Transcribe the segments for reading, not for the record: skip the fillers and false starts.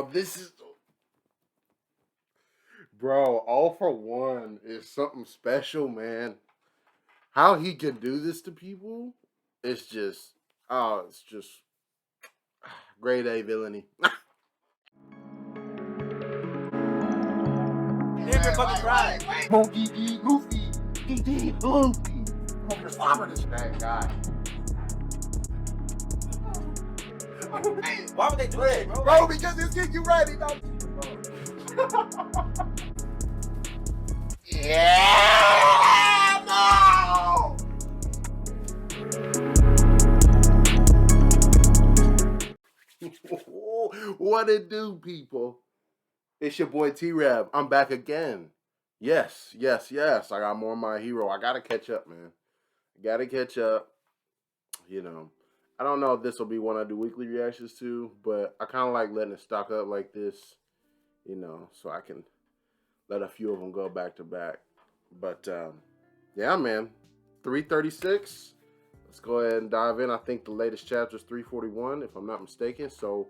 bro. Bro, All for One is something special, man. How he can do this to people, it's just, it's just grade A villainy. Never fucking cry. Monkey D. Goofy. D. Luffy. You're slapping this bad guy. Why would they do that, bro? Bro, because it's getting you ready, don't Yeah, no! What it do, people? It's your boy T-Rav. I'm back again. Yes. I got more of my hero. I gotta catch up, man. Gotta catch up. You know, I don't know if this will be one I do weekly reactions to, but I kind of like letting it stock up like this, you know, so I can let a few of them go back to back. But yeah, man, 336. Let's go ahead and dive in. I think the latest chapter is 341, if I'm not mistaken. So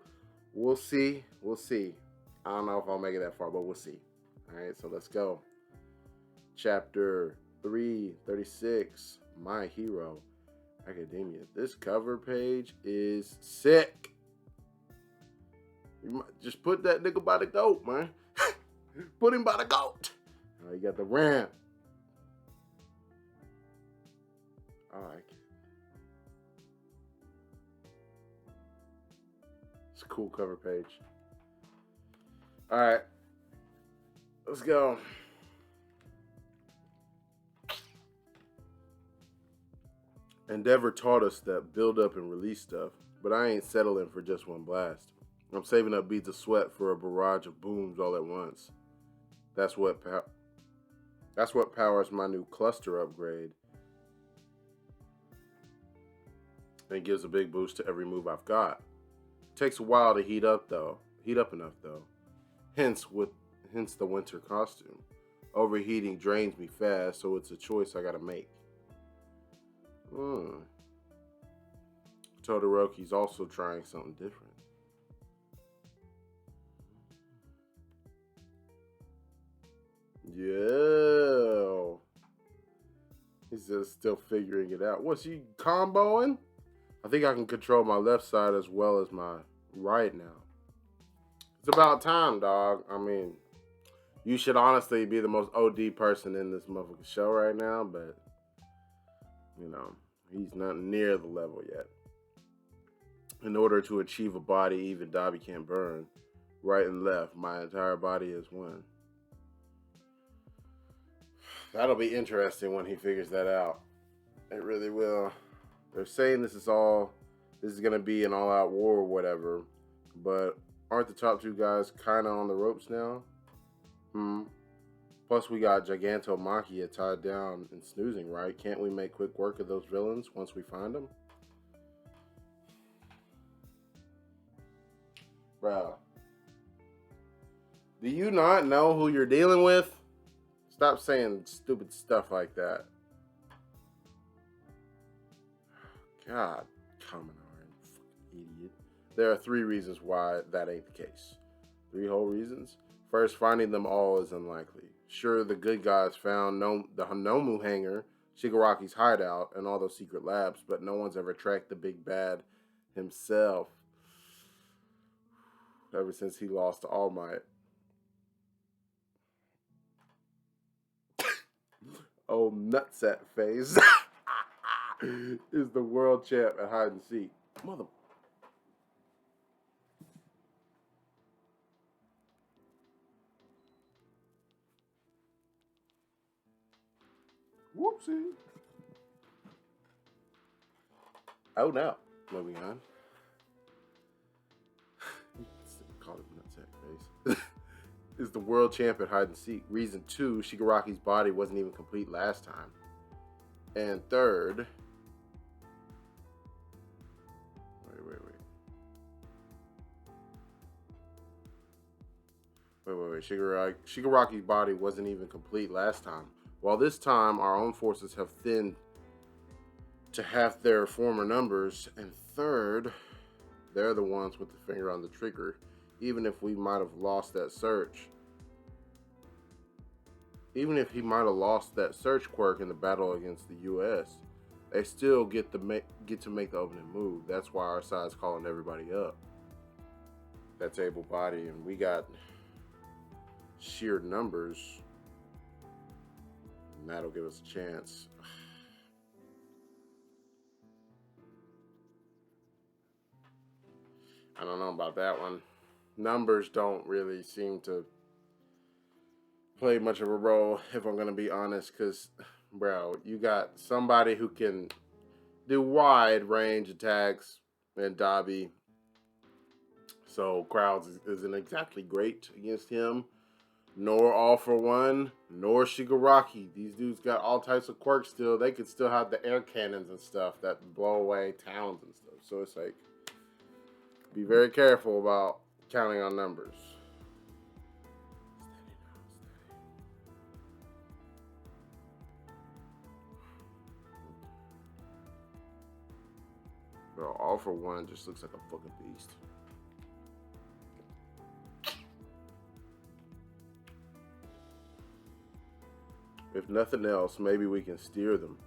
we'll see. I don't know if I'll make it that far, but we'll see. All right, so let's go. Chapter 336, My Hero Academia. This cover page is sick. Just put that nigga by the goat, man. Put him by the goat. All right, you got the ramp. I like it. It's a cool cover page. All right, let's go. Endeavor taught us that build up and release stuff, but I ain't settling for just one blast. I'm saving up beads of sweat for a barrage of booms all at once. That's what powers my new cluster upgrade. And gives a big boost to every move I've got. It takes a while to heat up enough though. Hence the winter costume. Overheating drains me fast, so it's a choice I gotta make. Todoroki's also trying something different. Yeah. He's just still figuring it out. What's he comboing? I think I can control my left side as well as my right now. It's about time, dog. I mean, you should honestly be the most OD person in this motherfucking show right now, but, you know, he's not near the level yet. In order to achieve a body even Dabi can't burn, right and left, my entire body is one. That'll be interesting when he figures that out. It really will. They're saying this is going to be an all-out war or whatever, but aren't the top two guys kind of on the ropes now? Plus, we got Gigantomachia tied down and snoozing, right? Can't we make quick work of those villains once we find them? Bro, do you not know who you're dealing with? Stop saying stupid stuff like that. God, Kamen Rider, fucking idiot. There are 3 reasons why that ain't the case. 3 whole reasons. First, finding them all is unlikely. Sure, the good guys found the Hanomu hangar, Shigaraki's hideout, and all those secret labs, but no one's ever tracked the big bad himself ever since he lost to All Might. Oh, nutsack face is the world champ at hide and seek. Mother. Whoopsie. Oh no. Moving on. Call it nutsack face. Is the world champ at hide and seek. Reason 2, Shigaraki's body wasn't even complete last time. And third, wait. Shigaraki's body wasn't even complete last time. While this time, our own forces have thinned to half their former numbers. And third, they're the ones with the finger on the trigger. even if we might have lost that search, even if he might have lost that search quirk in the battle against the U.S., they still get to make the opening move. That's why our side's calling everybody up. That's able-bodied, and we got sheer numbers, and that'll give us a chance. I don't know about that one. Numbers don't really seem to play much of a role, if I'm going to be honest, because, bro, you got somebody who can do wide range attacks and Dobby, so Crowds isn't exactly great against him, nor All For One, nor Shigaraki. These dudes got all types of quirks still. They could still have the air cannons and stuff that blow away towns and stuff. So it's like, be very careful about counting on numbers. Bro, All For One just looks like a fucking beast. If nothing else, maybe we can steer them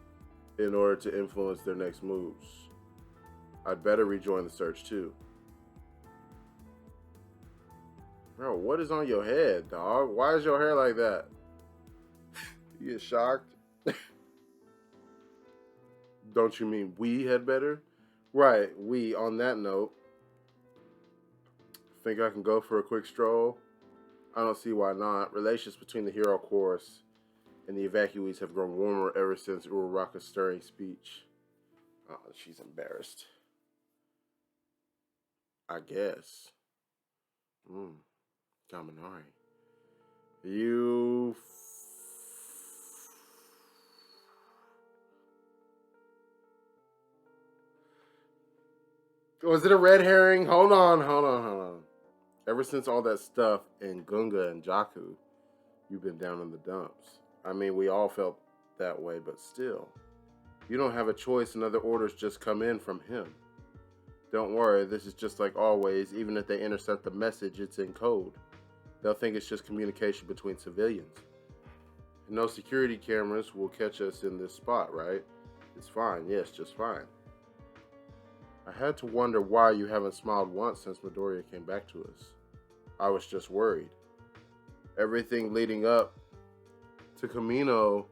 in order to influence their next moves. I'd better rejoin the search too. Bro, what is on your head, dog? Why is your hair like that? You get shocked? Don't you mean we had better? Right, we, on that note, think I can go for a quick stroll? I don't see why not. Relations between the hero chorus and the evacuees have grown warmer ever since Uraraka's stirring speech. Oh, she's embarrassed. I guess. Kaminari. You... Was it a red herring? Hold on. Ever since all that stuff in Gunga and Jakku, you've been down in the dumps. I mean, we all felt that way, but still. You don't have a choice and other orders just come in from him. Don't worry, this is just like always. Even if they intercept the message, it's in code. They'll think it's just communication between civilians. And no security cameras will catch us in this spot, right? It's fine, yes, just fine. I had to wonder why you haven't smiled once since Midoriya came back to us. I was just worried. Everything leading up to Kamino,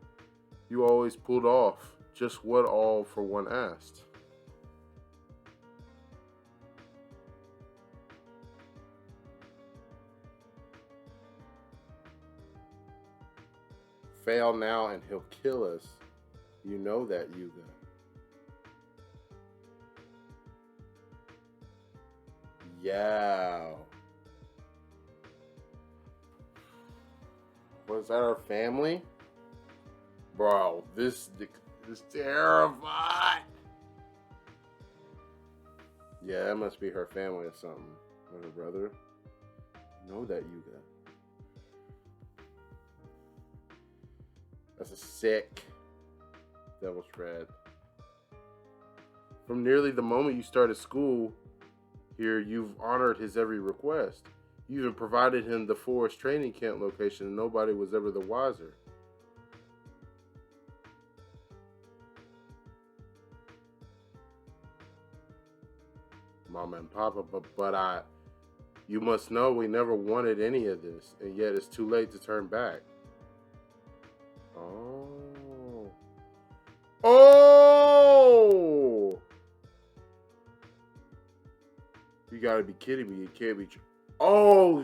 you always pulled off just what All For One asked. Fail now and he'll kill us. You know that, Yuga. Yeah. Was that our family? Bro, this is terrified. Yeah, that must be her family or something. Or her brother. You know that, Yuga. That's a sick Devil's Red. From nearly the moment you started school here, you've honored his every request. You even provided him the forest training camp location, and nobody was ever the wiser. Mama and Papa, but you must know we never wanted any of this, and yet it's too late to turn back. Oh! You gotta be kidding me. It can't be true. Oh,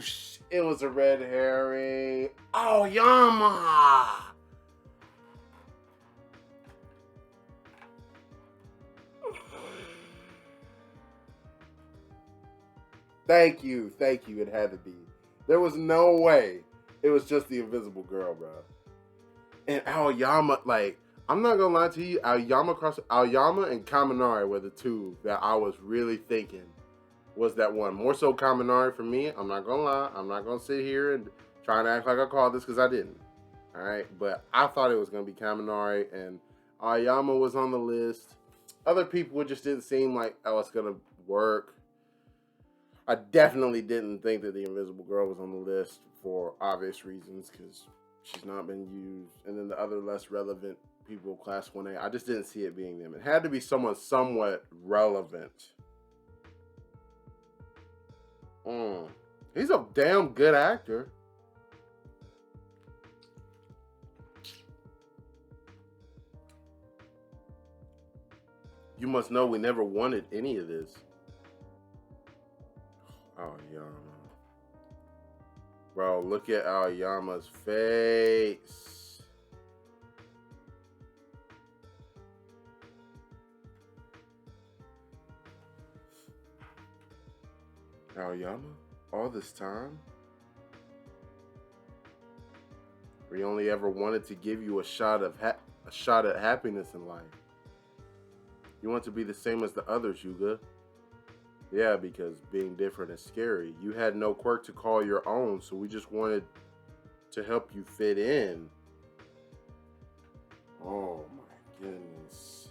it was a red herring. Oh, Yama! Thank you. It had to be. There was no way. It was just the invisible girl, bro. And Aoyama, like, I'm not gonna lie to you, Aoyama and Kaminari were the two that I was really thinking was that one. More so Kaminari for me. I'm not gonna lie. I'm not gonna sit here and try and act like I called this because I didn't. Alright, but I thought it was gonna be Kaminari, and Aoyama was on the list. Other people just didn't seem like, oh, it's gonna work. I definitely didn't think that the Invisible Girl was on the list for obvious reasons because she's not been used. And then the other less relevant people, Class 1A, I just didn't see it being them. It had to be someone somewhat relevant. He's a damn good actor. You must know we never wanted any of this. Aoyama. Bro, look at Aoyama's face. Aoyama? All this time? We only ever wanted to give you a shot at happiness in life. You want to be the same as the others, Yuga. Yeah, because being different is scary. You had no quirk to call your own, so we just wanted to help you fit in. Oh my goodness.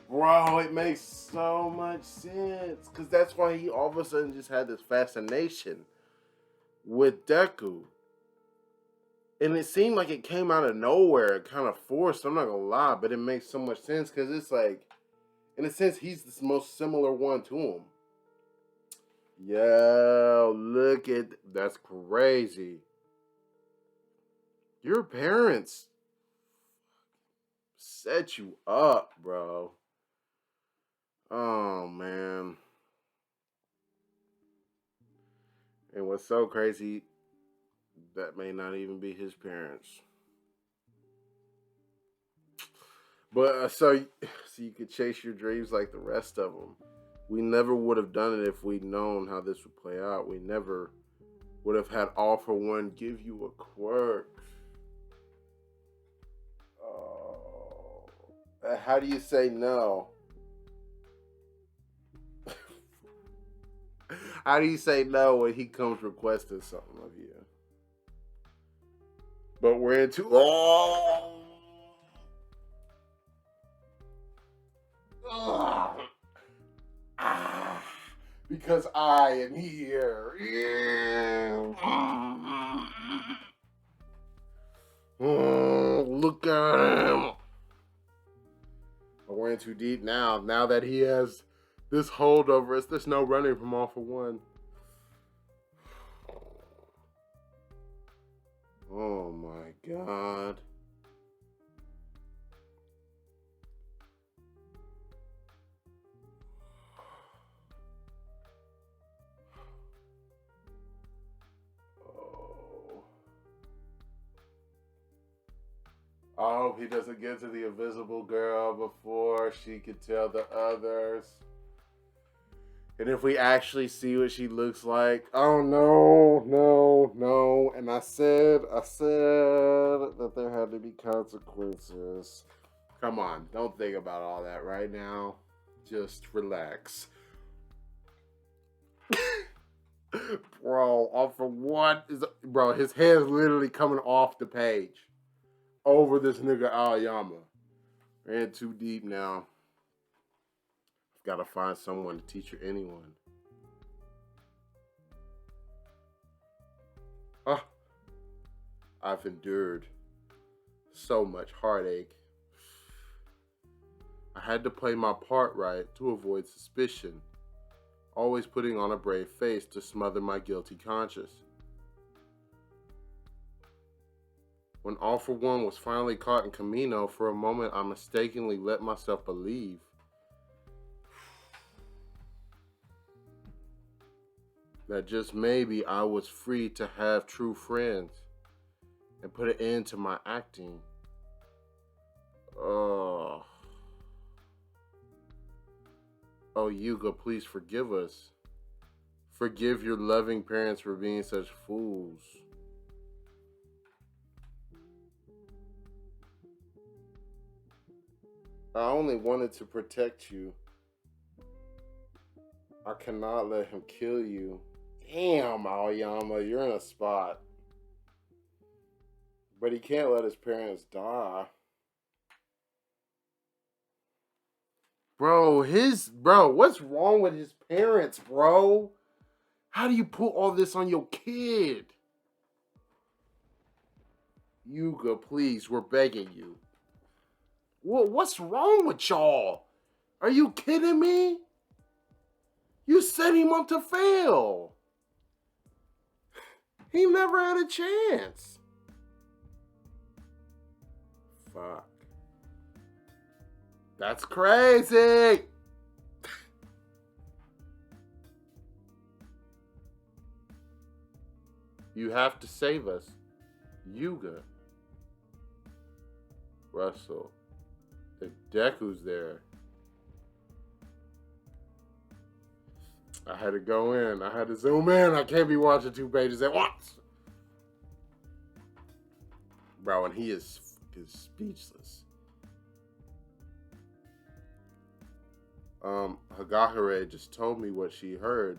Bro, it makes so much sense. Because that's why he all of a sudden just had this fascination with Deku. And it seemed like it came out of nowhere, kind of forced, I'm not gonna lie, but it makes so much sense because it's like, in a sense, he's the most similar one to him. Yo, look at, that's crazy. Your parents set you up, bro. Oh, man. And what's so crazy, that may not even be his parents. But so you could chase your dreams like the rest of them. We never would have done it if we'd known how this would play out. We never would have had All for One give you a quirk. Oh, how do you say no? How do you say no when he comes requesting something of you? But we're into because I am here. Look at him. We're in too deep now. Now that he has this hold over us, there's no running from All for One. Oh my God. Oh. I hope he doesn't get to the Invisible Girl before she could tell the others. And if we actually see what she looks like, oh no. And I said that there had to be consequences. Come on, don't think about all that right now. Just relax. Bro, All for One is, bro, his head's literally coming off the page over this nigga Aoyama. We're in too deep now. Gotta find someone to teach her anyone. I've endured so much heartache. I had to play my part right to avoid suspicion, always putting on a brave face to smother my guilty conscience. When All for One was finally caught in Camino, for a moment I mistakenly let myself believe that just maybe I was free to have true friends and put an end to my acting. Oh, Yuga, please forgive us. Forgive your loving parents for being such fools. I only wanted to protect you. I cannot let him kill you. Damn, Aoyama, you're in a spot. But he can't let his parents die. Bro, what's wrong with his parents, bro? How do you put all this on your kid? Yuga, please, we're begging you. What's wrong with y'all? Are you kidding me? You set him up to fail. He never had a chance. Fuck. That's crazy. You have to save us. Yuga. Russell. If Deku's there. I had to go in. I had to zoom in. I can't be watching 2 pages at once. Bro, and he is speechless. Hagahare just told me what she heard.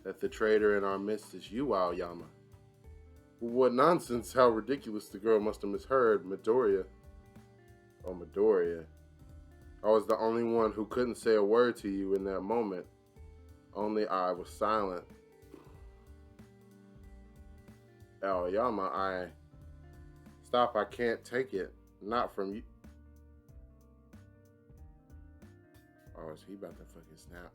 That the traitor in our midst is you, Aoyama. What nonsense, how ridiculous the girl must have misheard Midoriya. Oh, Midoriya. I was the only one who couldn't say a word to you in that moment. Only I was silent. Aoyama, Stop, I can't take it. Not from you. Oh, is he about to fucking snap?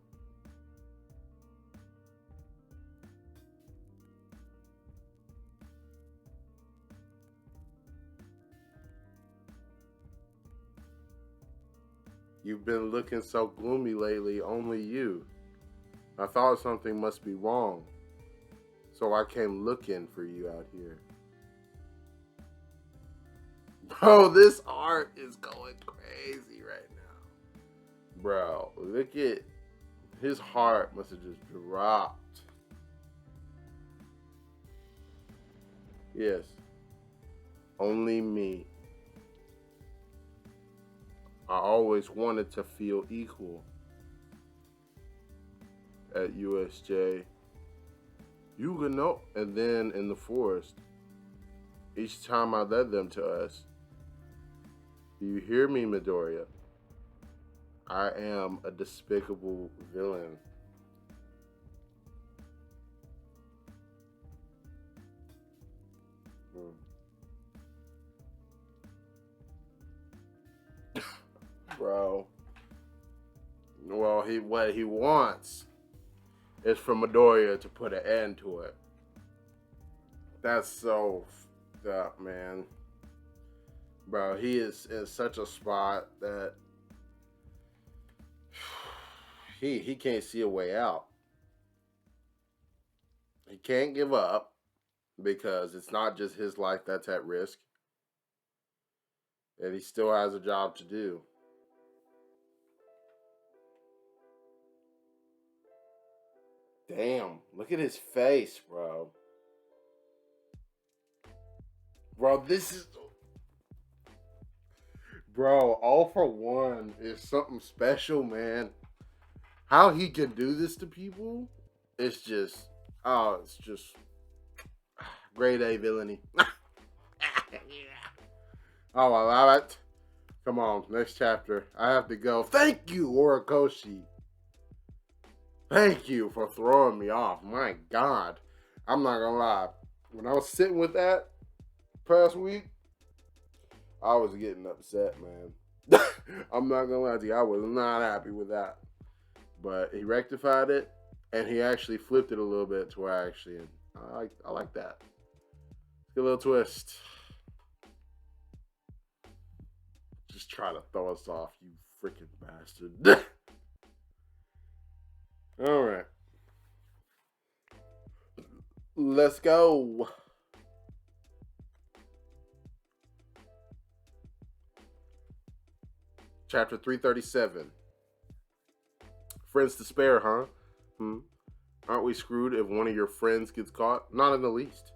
You've been looking so gloomy lately, only you. I thought something must be wrong, so I came looking for you out here. Bro, this art is going crazy right now. Bro, look at his heart must have just dropped. Yes, only me. I always wanted to feel equal. At USJ, Yuga, no, and then in the forest. Each time I led them to us. Do you hear me, Midoriya? I am a despicable villain. Bro. Well, what he wants is for Midoriya to put an end to it. That's so fucked up, man. Bro, he is in such a spot that he can't see a way out. He can't give up because it's not just his life that's at risk. And he still has a job to do. Damn, look at his face, bro. Bro, this is... Bro, All For One is something special, man. How he can do this to people, it's just... Oh, it's just... Grade A villainy. Oh, I love it. Come on, next chapter. I have to go. Thank you, Horikoshi. Thank you for throwing me off. My God. I'm not gonna lie. When I was sitting with that past week, I was getting upset, man. I'm not gonna lie to you. I was not happy with that. But he rectified it, and he actually flipped it a little bit to where I like that. Good little twist. Just try to throw us off, you freaking bastard. All right. Let's go. Chapter 337. Friends to spare, huh? Aren't we screwed if one of your friends gets caught? Not in the least.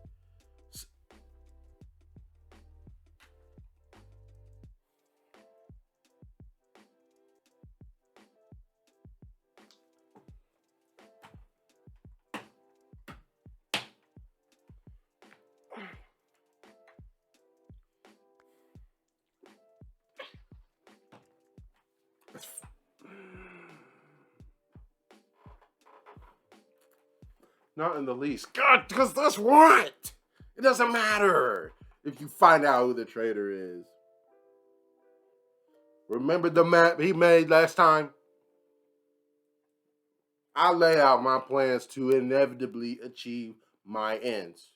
Not in the least. God, because that's what? It doesn't matter if you find out who the traitor is. Remember the map he made last time? I lay out my plans to inevitably achieve my ends.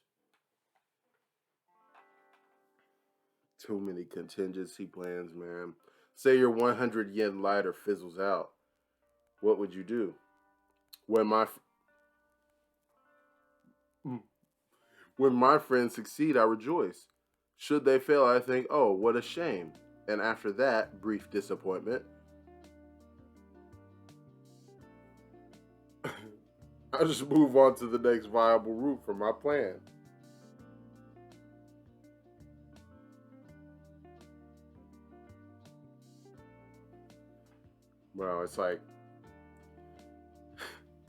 Too many contingency plans, man. Say your 100 yen lighter fizzles out. What would you do? When my friends succeed, I rejoice. Should they fail, I think, oh, what a shame. And after that brief disappointment, I just move on to the next viable route for my plan. Well, it's like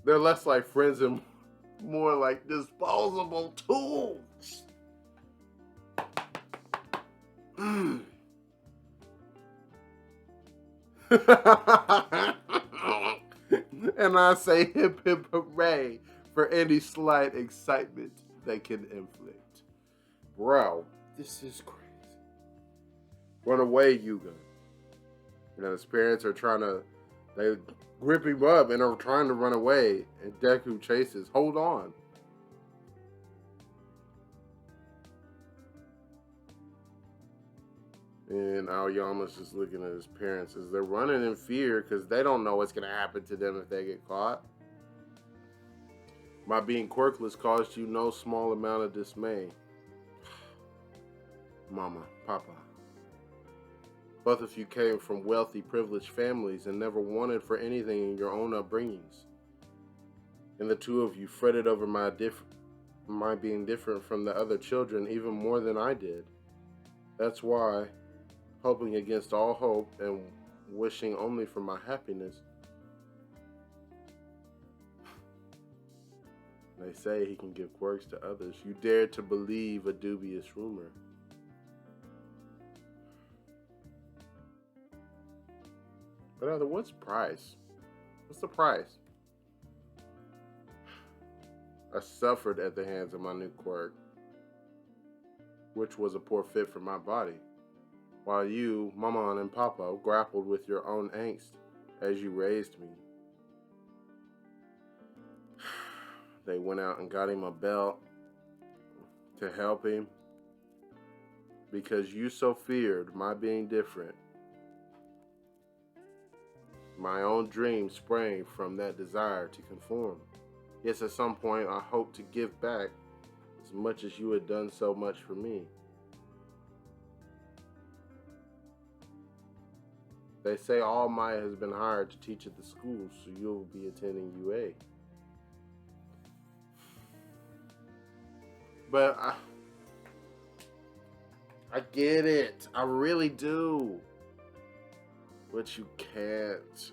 they're less like friends and more like disposable tools. And I say hip hip hooray for any slight excitement they can inflict. Bro, this is crazy. Run away, Yuga. You know, his parents are they grip him up and are trying to run away, and Deku chases. Hold on. And Aoyama's just looking at his parents as they're running in fear because they don't know what's going to happen to them if they get caught. My being quirkless caused you no small amount of dismay. Mama, Papa. Both of you came from wealthy, privileged families and never wanted for anything in your own upbringings. And the two of you fretted over my being different from the other children even more than I did. That's why, hoping against all hope and wishing only for my happiness, they say he can give quirks to others. You dared to believe a dubious rumor. But what's the price? What's the price? I suffered at the hands of my new quirk, which was a poor fit for my body, while you, Mama and Papa, grappled with your own angst as you raised me. They went out and got him a belt to help him because you so feared my being different. My own dream sprang from that desire to conform. Yes, at some point I hope to give back as much as you had done so much for me. They say All Might has been hired to teach at the school, so you'll be attending UA. But I get it. I really do. But you can't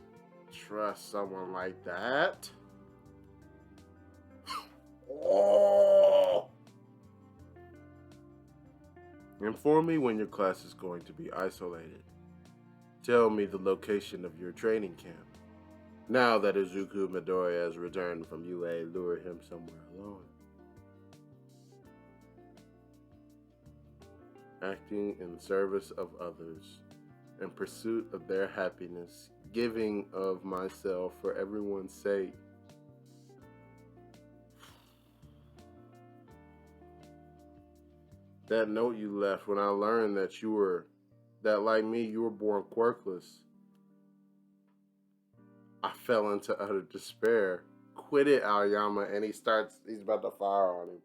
trust someone like that. Oh! Inform me when your class is going to be isolated. Tell me the location of your training camp. Now that Izuku Midori has returned from UA, lure him somewhere alone. Acting in service of others, in pursuit of their happiness, giving of myself for everyone's sake. That note you left when I learned that like me, you were born quirkless. I fell into utter despair. Quit it, Aoyama, and he's about to fire on him.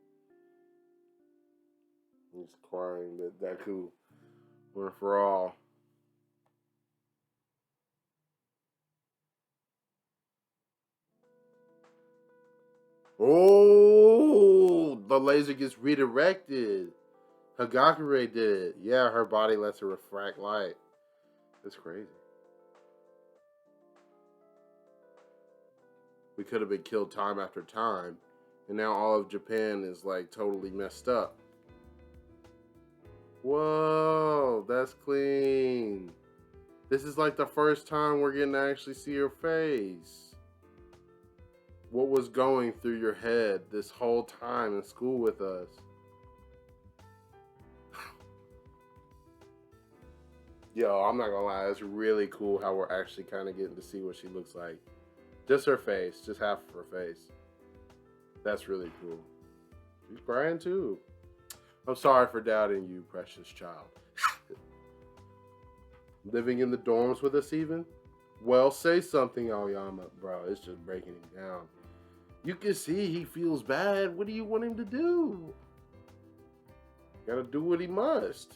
He's crying that Deku went for all. Oh, the laser gets redirected. Hagakure did it. Yeah, her body lets her refract light. That's crazy. We could have been killed time after time, and now all of Japan is like totally messed up. Whoa, that's clean. This is like the first time we're getting to actually see her face. What was going through your head this whole time in school with us? Yo, I'm not gonna lie, it's really cool how we're actually kind of getting to see what she looks like. Just her face, just half of her face. That's really cool. She's crying too. I'm sorry for doubting you, precious child. Living in the dorms with us even? Well, say something, Aoyama. Bro, it's just breaking him down. You can see he feels bad. What do you want him to do? Gotta do what he must.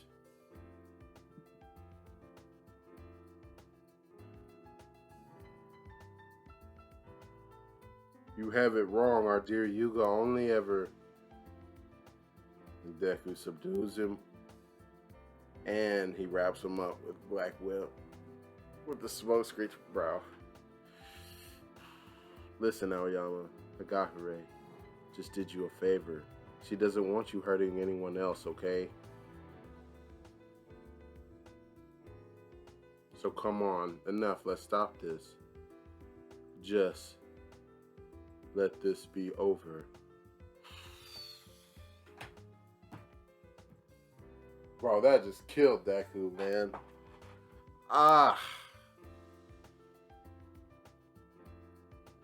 You have it wrong. Our dear Yuga only ever... Deku subdues him. And he wraps him up with Black Whip. With the smoke screech, bro. Listen, Aoyama. Hagakure just did you a favor. She doesn't want you hurting anyone else, okay? So come on. Enough. Let's stop this. Just let this be over. Bro, that just killed Deku, man.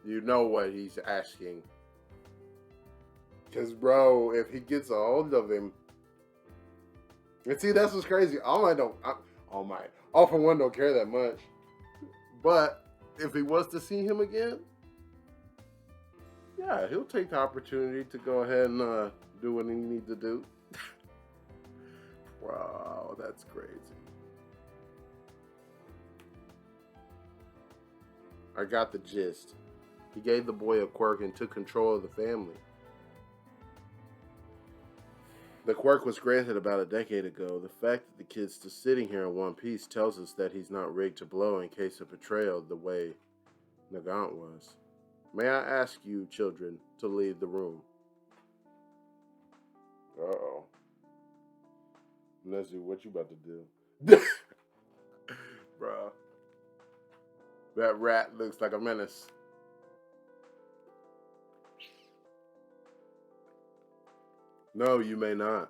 You know what he's asking. Because, bro, if he gets a hold of him... And see, that's what's crazy. All for One don't care that much. But if he wants to see him again, yeah, he'll take the opportunity to go ahead and do what he needs to do. Wow, that's crazy. I got the gist. He gave the boy a quirk and took control of the family. The quirk was granted about a decade ago. The fact that the kid's still sitting here in one piece tells us that he's not rigged to blow in case of betrayal the way Nagant was. May I ask you, children, to leave the room? Uh-oh. Nessie, what you about to do? Bruh. That rat looks like a menace. No, you may not.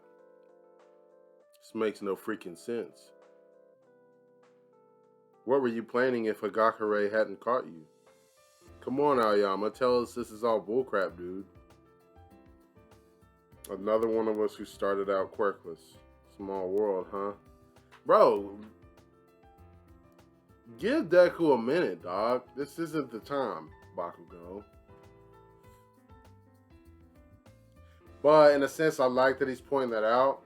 This makes no freaking sense. What were you planning if Hagakure hadn't caught you? Come on, Aoyama, tell us this is all bullcrap, dude. Another one of us who started out quirkless. Small world, huh? Bro, give Deku a minute, dog. This isn't the time, Bakugo. But in a sense, I like that he's pointing that out,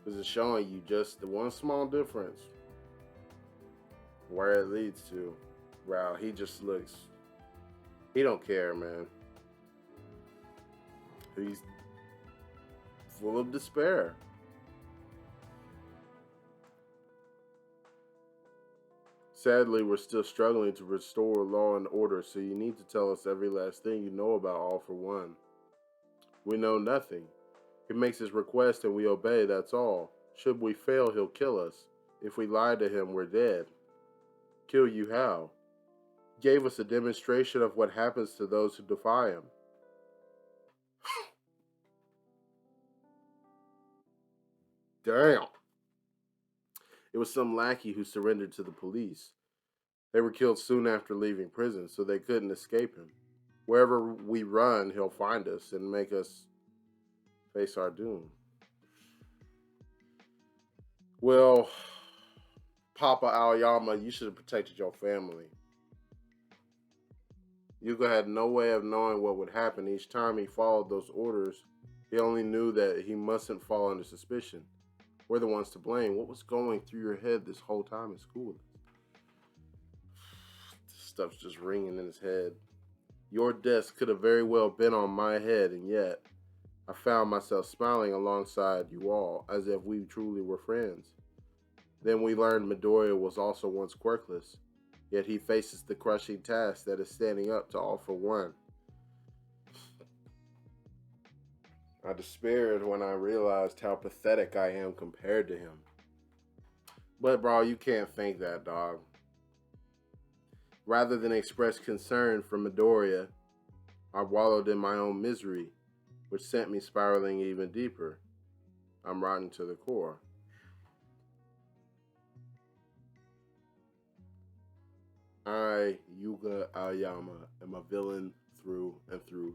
because it's showing you just the one small difference where it leads to. Wow, he just looks, he don't care, man. He's full of despair. Sadly, we're still struggling to restore law and order, so you need to tell us every last thing you know about All for One. We know nothing. He makes his request and we obey, that's all. Should we fail, he'll kill us. If we lie to him, we're dead. Kill you how? Gave us a demonstration of what happens to those who defy him. Damn. It was some lackey who surrendered to the police. They were killed soon after leaving prison, so they couldn't escape him. Wherever we run, he'll find us and make us face our doom. Well, Papa Aoyama, you should have protected your family. Yuga had no way of knowing what would happen. Each time he followed those orders, he only knew that he mustn't fall under suspicion. We're the ones to blame. What was going through your head this whole time in school? This stuff's just ringing in his head. Your desk could have very well been on my head, and yet I found myself smiling alongside you all, as if we truly were friends. Then we learned Midoriya was also once quirkless, yet he faces the crushing task that is standing up to All for One. I despaired when I realized how pathetic I am compared to him. But bro, you can't think that, dog. Rather than express concern for Midoriya, I wallowed in my own misery, which sent me spiraling even deeper. I'm rotten to the core. I, Yuga Aoyama, am a villain through and through.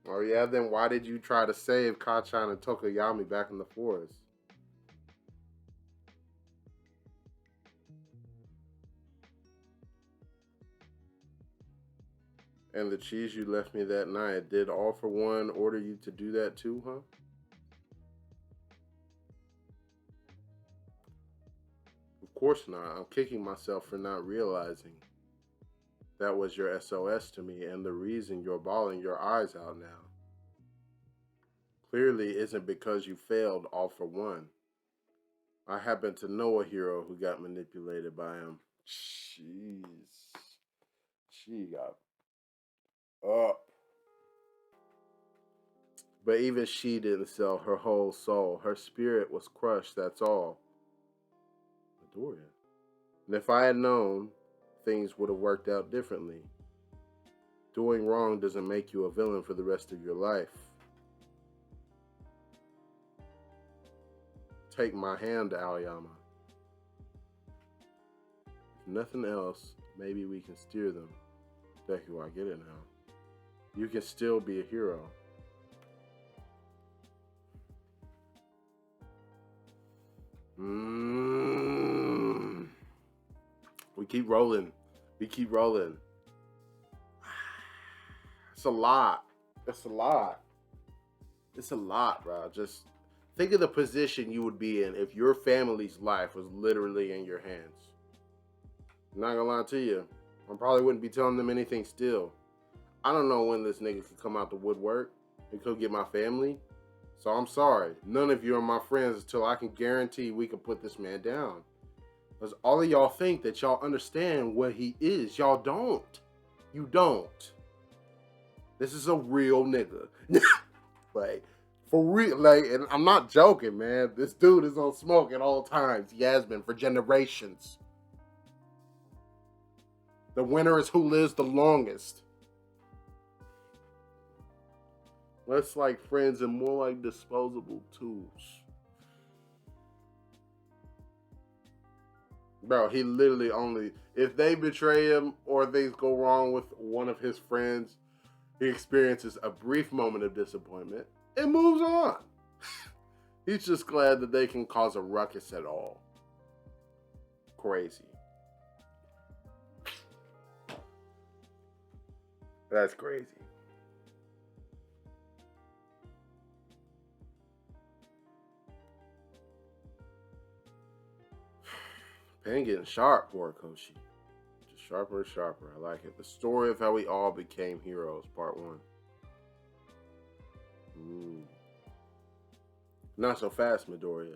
Oh yeah, then why did you try to save Kachan and Tokoyami back in the forest? And the cheese you left me that night, did All for One order you to do that too, huh? Of course not. I'm kicking myself for not realizing. That was your SOS to me and the reason you're bawling your eyes out now. Clearly isn't because you failed All for One. I happen to know a hero who got manipulated by him. Jeez. She got up. But even she didn't sell her whole soul. Her spirit was crushed, that's all. Midoriya. And if I had known, things would have worked out differently. Doing wrong doesn't make you a villain for the rest of your life. Take my hand, Aoyama. If nothing else, maybe we can steer them. Deku, I get it now. You can still be a hero. We keep rolling. We keep rolling. It's a lot. It's a lot. It's a lot, bro. Just think of the position you would be in if your family's life was literally in your hands. I'm not gonna lie to you. I probably wouldn't be telling them anything still. I don't know when this nigga could come out the woodwork and come get my family. So I'm sorry. None of you are my friends until I can guarantee we can put this man down. Because all of y'all think that y'all understand what he is. Y'all don't. You don't. This is a real nigga. Like, for real. Like, and I'm not joking, man. This dude is on smoke at all times. He has been for generations. The winner is who lives the longest. Less like friends and more like disposable tools. Bro, he literally only, if they betray him or things go wrong with one of his friends, he experiences a brief moment of disappointment and moves on. He's just glad that they can cause a ruckus at all. Crazy. That's crazy. Pen getting sharp, Horikoshi. Just sharper and sharper. I like it. The story of how we all became heroes, part 1. Not so fast, Midoriya.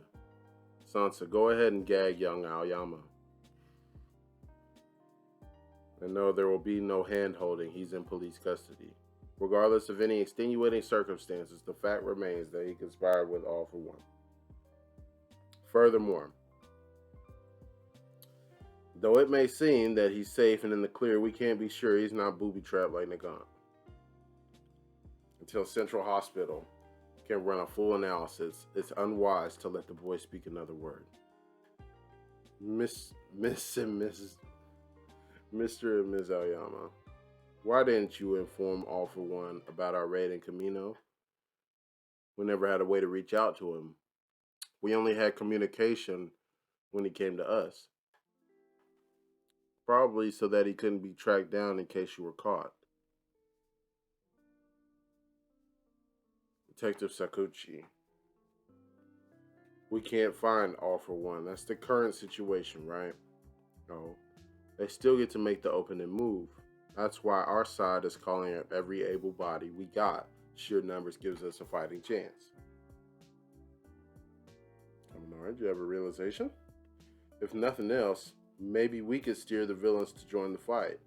Sansa, go ahead and gag young Aoyama. And no, there will be no hand-holding. He's in police custody. Regardless of any extenuating circumstances, the fact remains that he conspired with All for One. Furthermore, though it may seem that he's safe and in the clear, we can't be sure he's not booby-trapped like Nagant. Until Central Hospital can run a full analysis, it's unwise to let the boy speak another word. Mr. and Ms. Aoyama, why didn't you inform All for One about our raid in Camino? We never had a way to reach out to him. We only had communication when he came to us. Probably so that he couldn't be tracked down in case you were caught. Detective Sakuchi. We can't find All for One. That's the current situation, right? No. They still get to make the opening move. That's why our side is calling up every able body we got. Sheer numbers gives us a fighting chance. Alright, do you have a realization? If nothing else, maybe we could steer the villains to join the fight.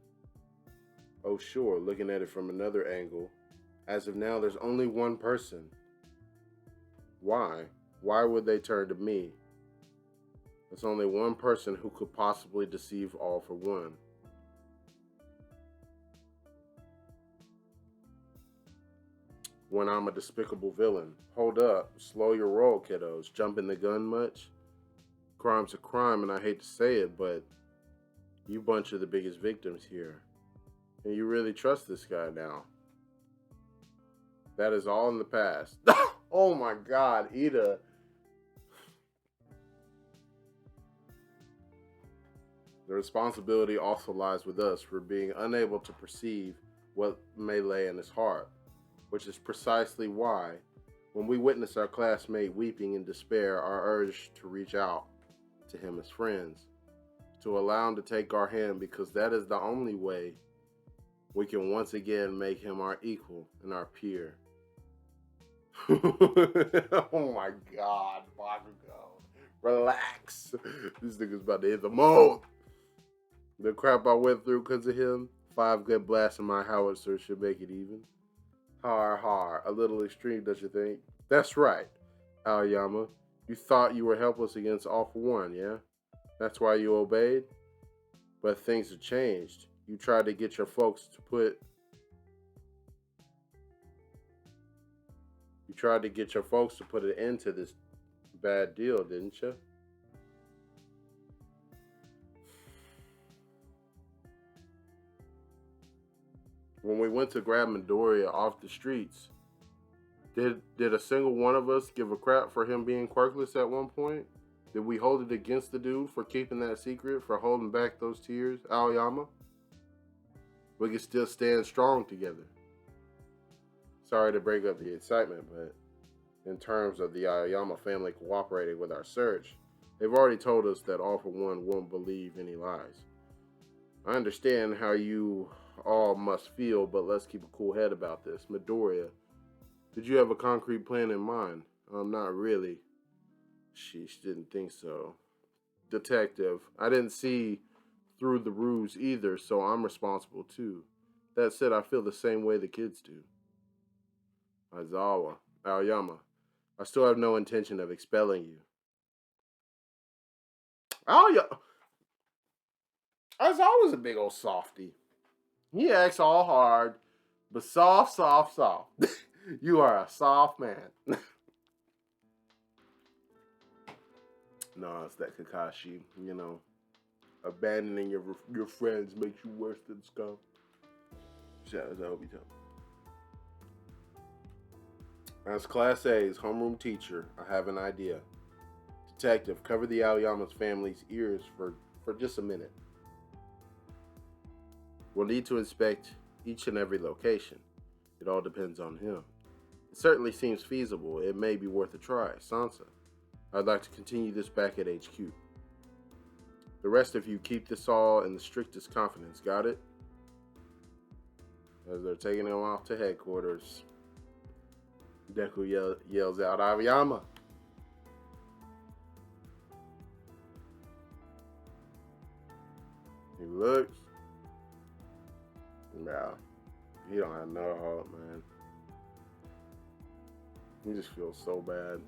Oh sure, looking at it from another angle, as of now there's only one person. Why? Why would they turn to me? There's only one person who could possibly deceive all for one. When I'm a despicable villain. Hold up. Slow your roll, kiddos. Jumping the gun much? Crime's a crime, and I hate to say it, but you bunch of the biggest victims here. And you really trust this guy now. That is all in the past. Oh my God, Ida. The responsibility also lies with us for being unable to perceive what may lay in his heart, which is precisely why, when we witness our classmate weeping in despair, our urge to reach out to him as friends, to allow him to take our hand, because that is the only way we can once again make him our equal and our peer. Oh my God, Bakugo. Relax. This nigga's about to hit the mold. The crap I went through because of him, 5 good blasts in my howitzer should make it even. Har. A little extreme, don't you think? That's right, Aoyama. You thought you were helpless against All for One, yeah? That's why you obeyed? But things have changed. You tried to get your folks to put an end to this bad deal, didn't you? When we went to grab Midoriya off the streets, did a single one of us give a crap for him being quirkless at one point? Did we hold it against the dude for keeping that secret, for holding back those tears, Aoyama? We can still stand strong together. Sorry to break up the excitement, but in terms of the Aoyama family cooperating with our search, they've already told us that All for One won't believe any lies. I understand how you all must feel, but let's keep a cool head about this. Midoriya, did you have a concrete plan in mind? Not really. Sheesh, didn't think so. Detective, I didn't see through the ruse either, so I'm responsible too. That said, I feel the same way the kids do. Aoyama, I still have no intention of expelling you. Aizawa's a big old softy. He acts all hard, but soft. You are a soft man. No, it's that Kakashi, you know. Abandoning your friends makes you worse than scum. Shout out to Obito. As Class A's homeroom teacher, I have an idea. Detective, cover the Aoyama's family's ears for just a minute. We'll need to inspect each and every location. It all depends on him. It certainly seems feasible. It may be worth a try. Sansa, I'd like to continue this back at HQ. The rest of you keep this all in the strictest confidence, got it? As they're taking him off to headquarters, Deku yells out, Aoyama! He looks. Nah, he don't have no heart, man. He just feels so bad.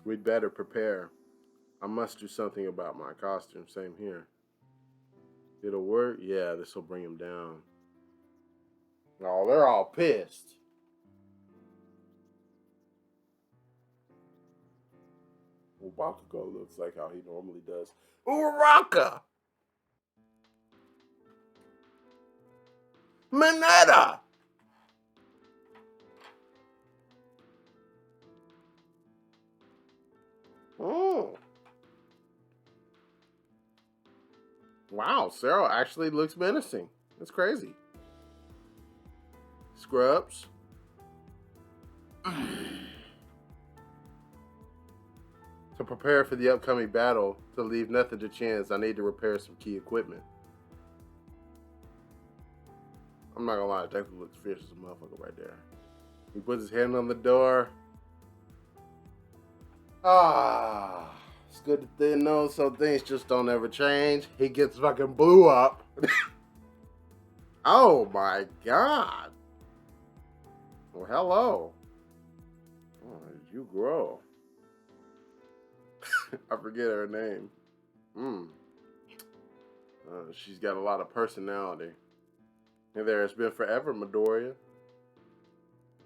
We'd better prepare. I must do something about my costume. Same here. It'll work? Yeah, this will bring him down. Oh, they're all pissed. Well, Bakugo looks like how he normally does. Uraraka! Mineta! Oh. Wow, Cero actually looks menacing. That's crazy. Scrubs. To prepare for the upcoming battle, to leave nothing to chance, I need to repair some key equipment. I'm not gonna lie, Deku looks fierce as a motherfucker right there. He puts his hand on the door. It's good to know some things just don't ever change. He gets fucking blew up. Oh my god. Well, hello. Oh, you grow. I forget her name. She's got a lot of personality. And there has been forever, Midoriya.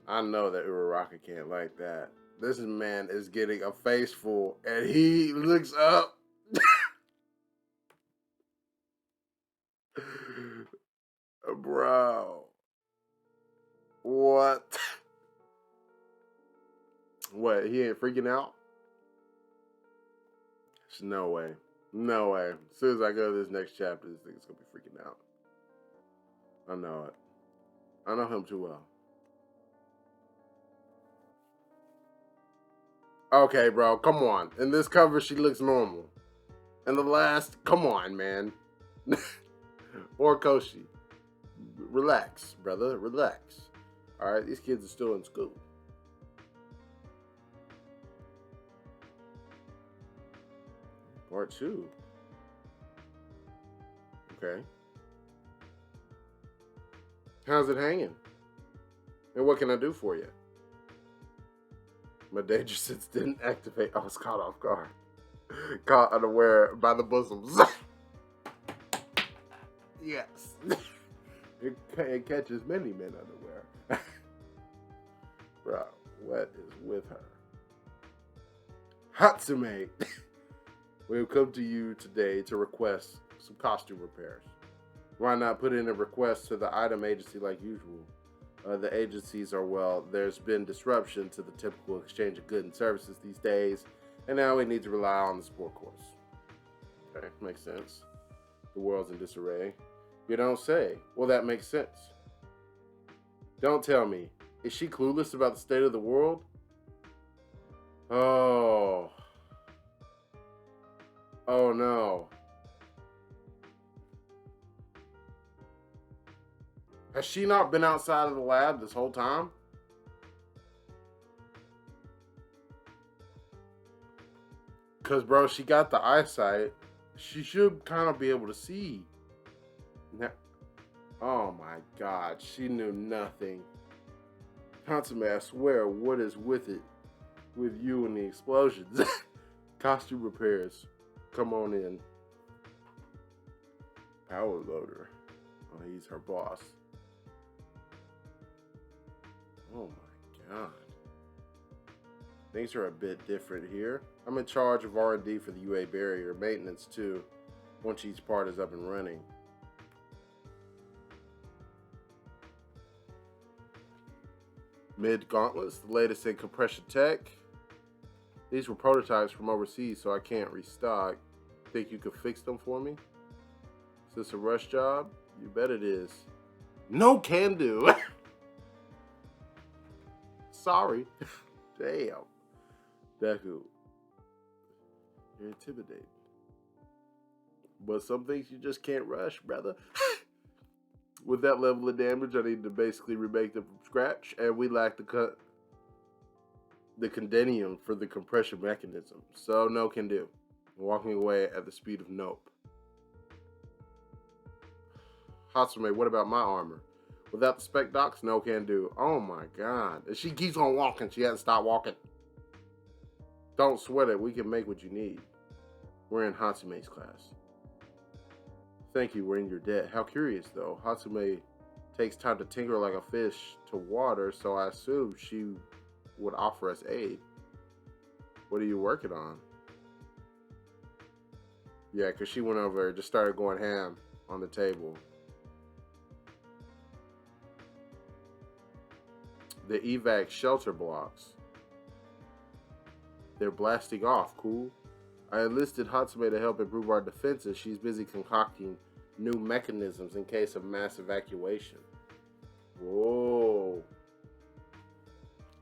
I know that Uraraka can't like that. This man is getting a face full, and he looks up. Bro. What? What, he ain't freaking out? There's no way. No way. As soon as I go to this next chapter, this nigga's gonna be freaking out. I know it. I know him too well. Okay, bro, come on. In this cover, she looks normal. And the last, come on, man. Or Koshi. Relax, brother, relax. Alright, these kids are still in school. Part 2. Okay. How's it hanging? And what can I do for you? My danger sense didn't activate. I was caught off guard. Caught unaware by the bosoms. Yes. It catches many men unaware. Bro, what is with her? Hatsume, we have come to you today to request some costume repairs. Why not put in a request to the item agency like usual? The agencies are, well, there's been disruption to the typical exchange of goods and services these days, and now we need to rely on the support course. Okay, makes sense. The world's in disarray. You don't say. Well, that makes sense. Don't tell me. Is she clueless about the state of the world? Oh. Oh no. Has she not been outside of the lab this whole time? Because, bro, she got the eyesight. She should kind of be able to see. Now, oh my God, she knew nothing. Hatsume, I swear, what is with it? With you and the explosions. Costume repairs. Come on in. Power loader. Oh, he's her boss. Oh my God. Things are a bit different here. I'm in charge of R&D for the UA barrier, maintenance too, once each part is up and running. Mid gauntlets, the latest in compression tech. These were prototypes from overseas, so I can't restock. Think you could fix them for me? Is this a rush job? You bet it is. No can do. Sorry. Damn. Deku. You're intimidating. But some things you just can't rush, brother. With that level of damage, I need to basically remake them from scratch, and we lack the condenium for the compression mechanism. So no can do. I'm walking away at the speed of nope. Hatsume, what about my armor? Without the spec docs, no can do. Oh my God. If she keeps on walking, she hasn't stopped walking. Don't sweat it. We can make what you need. We're in Hatsume's class. Thank you, we're in your debt. How curious, though. Hatsume takes time to tinker like a fish to water, so I assume she would offer us aid. What are you working on? Yeah, because she went over and just started going ham on the table. The evac shelter blocks. They're blasting off, cool. I enlisted Hatsume to help improve our defenses. She's busy concocting new mechanisms in case of mass evacuation. Whoa.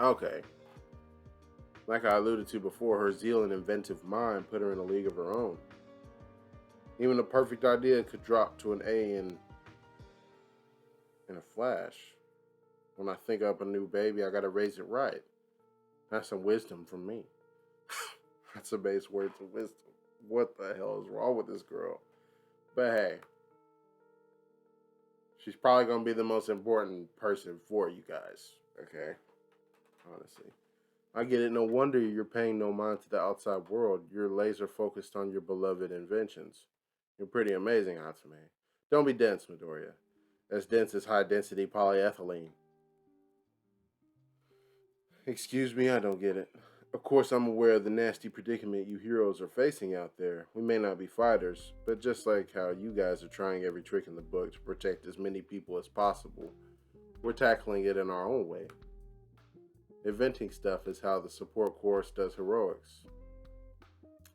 Okay. Like I alluded to before, her zeal and inventive mind put her in a league of her own. Even a perfect idea could drop to an A in a flash. When I think up a new baby, I gotta raise it right. That's some wisdom from me. That's a base word of wisdom. What the hell is wrong with this girl? But hey, she's probably gonna be the most important person for you guys. Okay, honestly. I get it. No wonder you're paying no mind to the outside world. You're laser focused on your beloved inventions. You're pretty amazing, Atsume. Don't be dense, Midoriya. As dense as high density polyethylene. Excuse me, I don't get it. Of course, I'm aware of the nasty predicament you heroes are facing out there. We may not be fighters, but just like how you guys are trying every trick in the book to protect as many people as possible, we're tackling it in our own way. Inventing stuff is how the support course does heroics.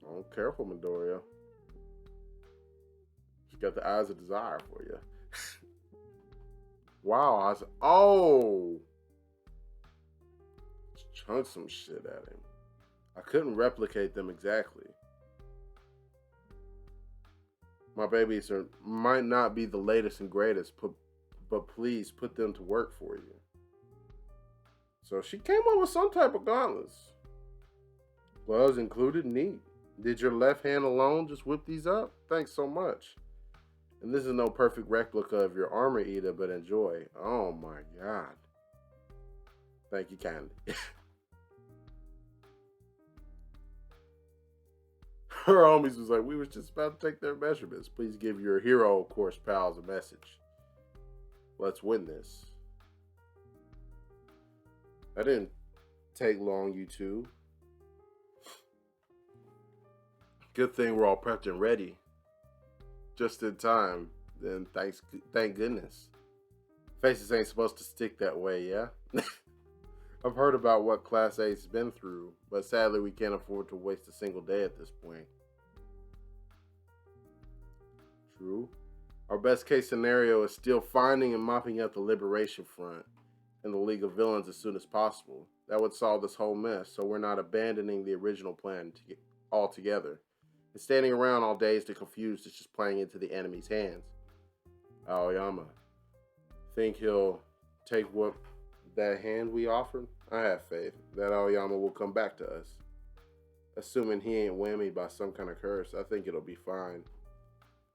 Oh, careful, Midoriya. She's got the eyes of desire for you. Wow, oh! Chunked some shit at him. I couldn't replicate them exactly. My babies might not be the latest and greatest, but please put them to work for you. So she came up with some type of gauntlets. Gloves included, neat. Did your left hand alone just whip these up? Thanks so much. And this is no perfect replica of your armor, Ida, but enjoy. Oh my god. Thank you kindly. Her homies was like, we was just about to take their measurements. Please give your hero, of course, pals a message. Let's win this. That didn't take long, you two. Good thing we're all prepped and ready. Just in time. Then thank goodness. Faces ain't supposed to stick that way, yeah? I've heard about what Class A's been through, but sadly we can't afford to waste a single day at this point. True. Our best case scenario is still finding and mopping up the Liberation Front and the League of Villains as soon as possible. That would solve this whole mess, so we're not abandoning the original plan altogether. And standing around all dazed and confused is just playing into the enemy's hands. Aoyama, think he'll take what that hand we offered? I have faith that Aoyama will come back to us. Assuming he ain't whammied by some kind of curse, I think it'll be fine.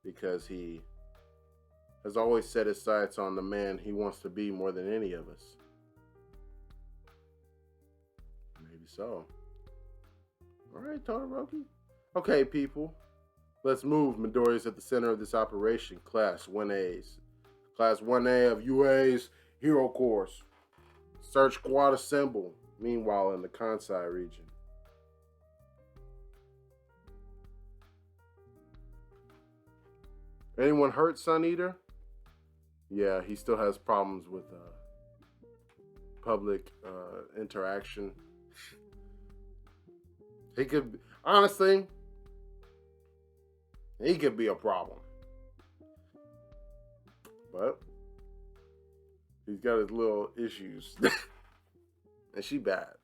Because he has always set his sights on the man he wants to be more than any of us. Maybe so. Alright, Todoroki. Okay, people. Let's move. Midoriya's at the center of this operation. Class 1A's. Class 1A of UA's Hero Course. Search squad assemble. Meanwhile, in the Kansai region. Anyone hurt, Sun Eater? Yeah, he still has problems with public interaction. He could, honestly, he could be a problem. But he's got his little issues. And she bad.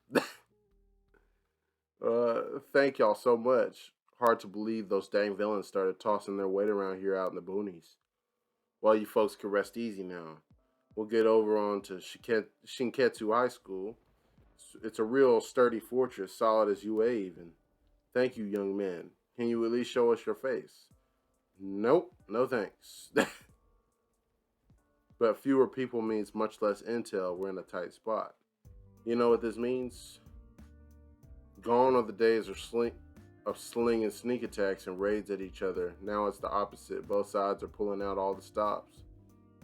Thank y'all so much. Hard to believe those dang villains started tossing their weight around here out in the boonies. Well, you folks can rest easy now. We'll get over on to Shinketsu High School. It's a real sturdy fortress, solid as UA even. Thank you, young man. Can you at least show us your face? Nope, no thanks. But fewer people means much less intel. We're in a tight spot. You know what this means? Gone are the days of sling and sneak attacks and raids at each other. Now it's the opposite. Both sides are pulling out all the stops,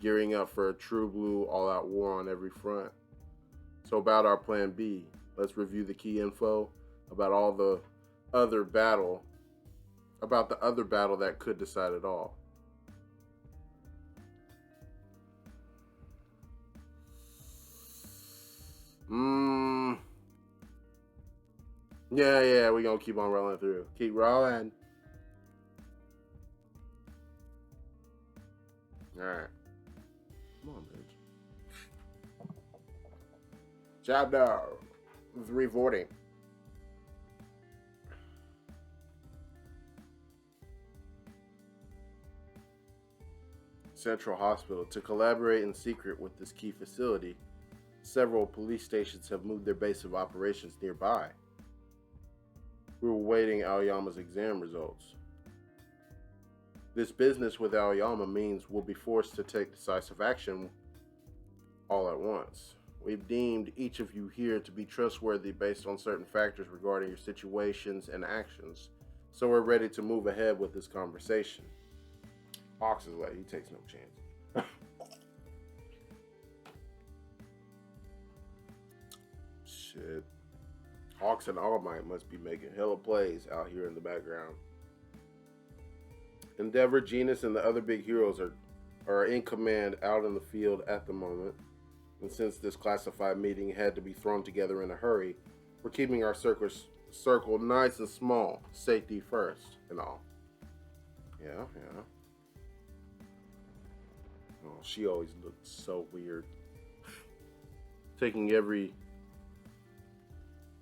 gearing up for a true blue all-out war on every front. So about our plan B, let's review the key info about the other battle that could decide it all. Yeah, we're gonna keep on rolling through. Keep rolling. Alright. Come on, bitch. Chapter 340. Central Hospital. To collaborate in secret with this key facility, several police stations have moved their base of operations nearby. We were waiting Aoyama's exam results. This business with Aoyama means we'll be forced to take decisive action all at once. We've deemed each of you here to be trustworthy based on certain factors regarding your situations and actions. So we're ready to move ahead with this conversation. Hawks is like, he takes no chance. Shit. Hawks and All Might must be making hella plays out here in the background. Endeavor, Genus, and the other big heroes are in command out in the field at the moment. And since this classified meeting had to be thrown together in a hurry, we're keeping our circle nice and small. Safety first and all. Yeah. Oh, she always looks so weird. Taking every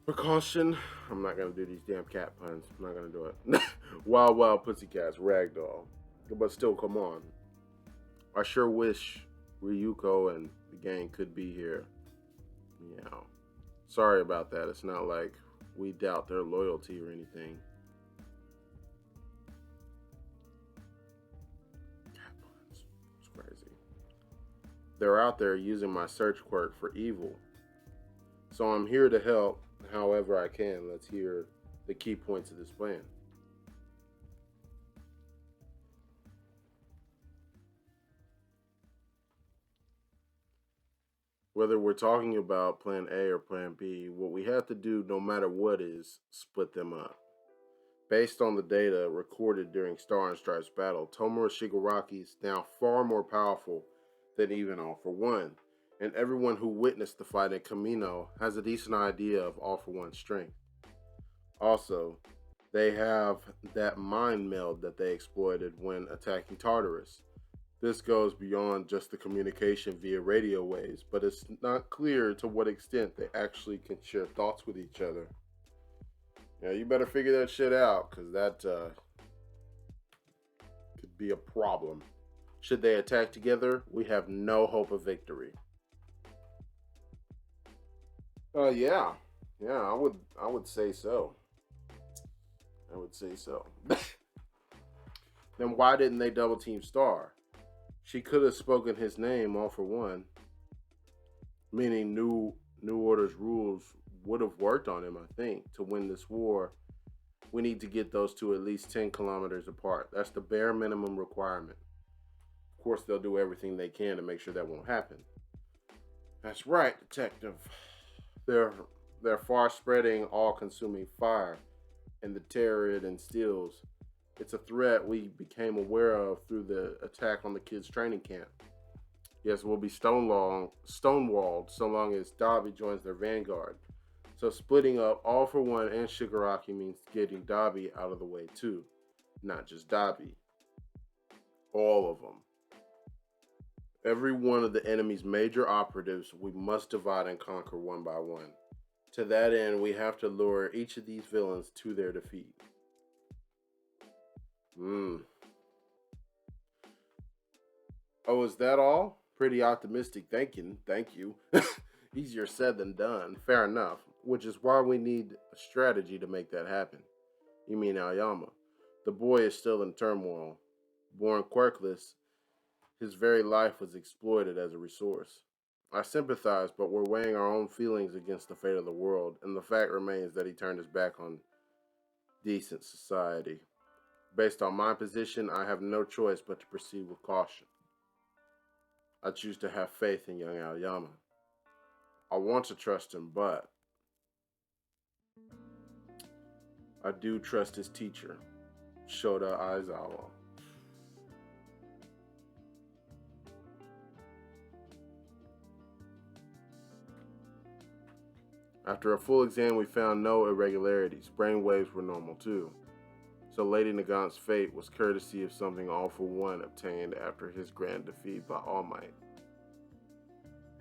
precaution. I'm not gonna do these damn cat puns. I'm not gonna do it. Wild Pussycats, Ragdoll. But still, come on. I sure wish Ryuko and the gang could be here. Yeah. Sorry about that. It's not like we doubt their loyalty or anything. Cat puns. It's crazy. They're out there using my search quirk for evil. So I'm here to help however I can. Let's hear the key points of this plan. Whether we're talking about plan A or plan B, what we have to do no matter what is split them up. Based on the data recorded during Star and Stripes battle, Tomura Shigaraki is now far more powerful than even All For One, and everyone who witnessed the fight in Kamino has a decent idea of All For One's strength. Also, they have that mind meld that they exploited when attacking Tartarus. This goes beyond just the communication via radio waves, but it's not clear to what extent they actually can share thoughts with each other. Yeah, you better figure that shit out, because that could be a problem. Should they attack together, we have no hope of victory. Yeah, I would say so. I would say so. Then why didn't they double team Star? She could have spoken his name, All For One. Meaning New Order's rules would have worked on him, I think. To win this war, we need to get those two at least 10 kilometers apart. That's the bare minimum requirement. Of course, they'll do everything they can to make sure that won't happen. That's right, Detective. They're far-spreading, all-consuming fire, and the terror it instills. It's a threat we became aware of through the attack on the kids' training camp. Yes, we'll be stonewalled so long as Dabi joins their vanguard. So splitting up All For One and Shigaraki means getting Dabi out of the way too. Not just Dabi. All of them. Every one of the enemy's major operatives we must divide and conquer one by one. To that end, we have to lure each of these villains to their defeat. Oh, is that all? Pretty optimistic thinking, thank you. Easier said than done, fair enough. Which is why we need a strategy to make that happen. You mean Aoyama. The boy is still in turmoil. Born quirkless, his very life was exploited as a resource. I sympathize, but we're weighing our own feelings against the fate of the world, and the fact remains that he turned his back on decent society. Based on my position, I have no choice but to proceed with caution. I choose to have faith in young Aoyama. I want to trust him, but I do trust his teacher, Shota Aizawa. After a full exam, we found no irregularities. Brain waves were normal too. So Lady Nagant's fate was courtesy of something All For One obtained after his grand defeat by All Might.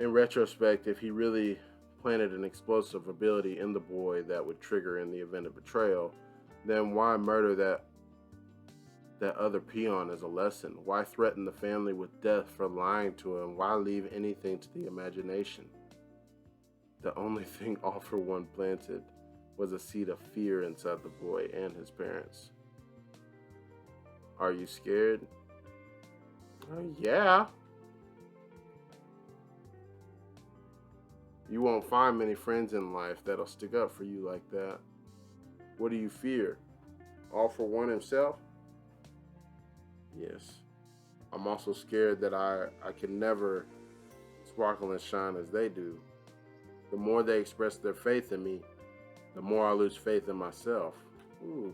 In retrospect, if he really planted an explosive ability in the boy that would trigger in the event of betrayal, then why murder that other peon as a lesson? Why threaten the family with death for lying to him? Why leave anything to the imagination? The only thing All For One planted was a seed of fear inside the boy and his parents. Are you scared? Yeah. You won't find many friends in life that'll stick up for you like that. What do you fear? All for one himself? Yes. I'm also scared that I can never sparkle and shine as they do. The more they express their faith in me, the more I lose faith in myself. Ooh.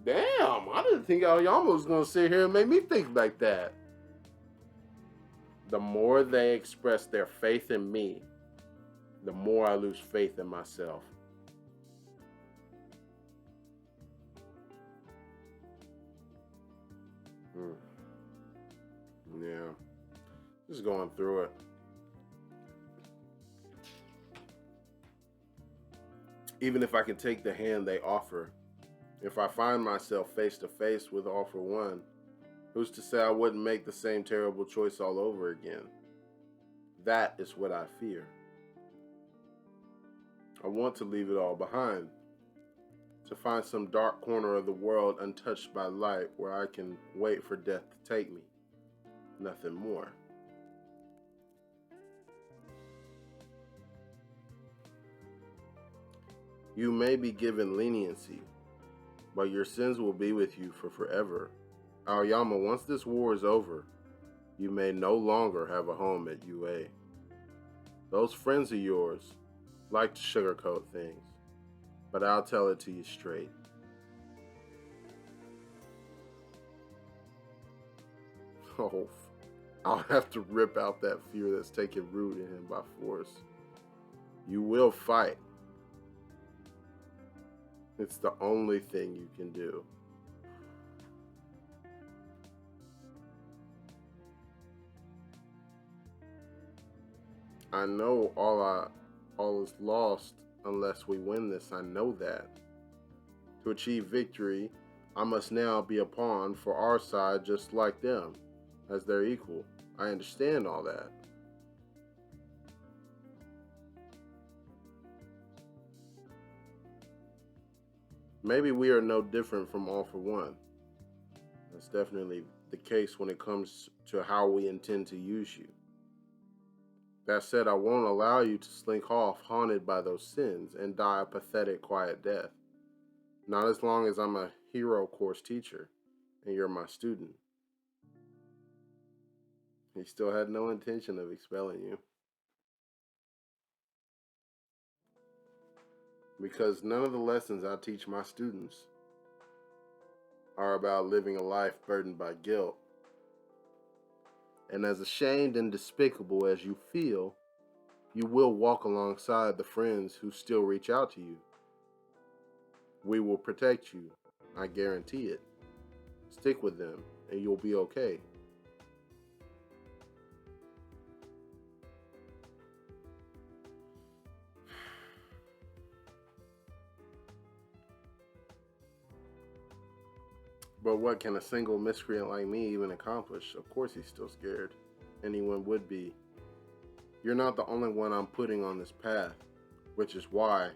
Damn, I didn't think Aoyama was going to sit here and make me think like that. The more they express their faith in me, the more I lose faith in myself. Yeah, just going through it. Even if I can take the hand they offer, if I find myself face to face with All for One, who's to say I wouldn't make the same terrible choice all over again? That is what I fear. I want to leave it all behind, to find some dark corner of the world untouched by light where I can wait for death to take me. Nothing more. You may be given leniency, but your sins will be with you for forever. Aoyama, once this war is over, you may no longer have a home at UA. Those friends of yours like to sugarcoat things, but I'll tell it to you straight. Oh, I'll have to rip out that fear that's taken root in him by force. You will fight. It's the only thing you can do. I know all is lost unless we win this. I know that. To achieve victory, I must now be a pawn for our side just like them, as their equal. I understand all that. Maybe we are no different from All for One. That's definitely the case when it comes to how we intend to use you. That said, I won't allow you to slink off haunted by those sins and die a pathetic, quiet death. Not as long as I'm a hero course teacher and you're my student. He still had no intention of expelling you. Because none of the lessons I teach my students are about living a life burdened by guilt. And as ashamed and despicable as you feel, you will walk alongside the friends who still reach out to you. We will protect you. I guarantee it. Stick with them and you'll be okay. But what can a single miscreant like me even accomplish? Of course he's still scared. Anyone would be. You're not the only one I'm putting on this path, which is why.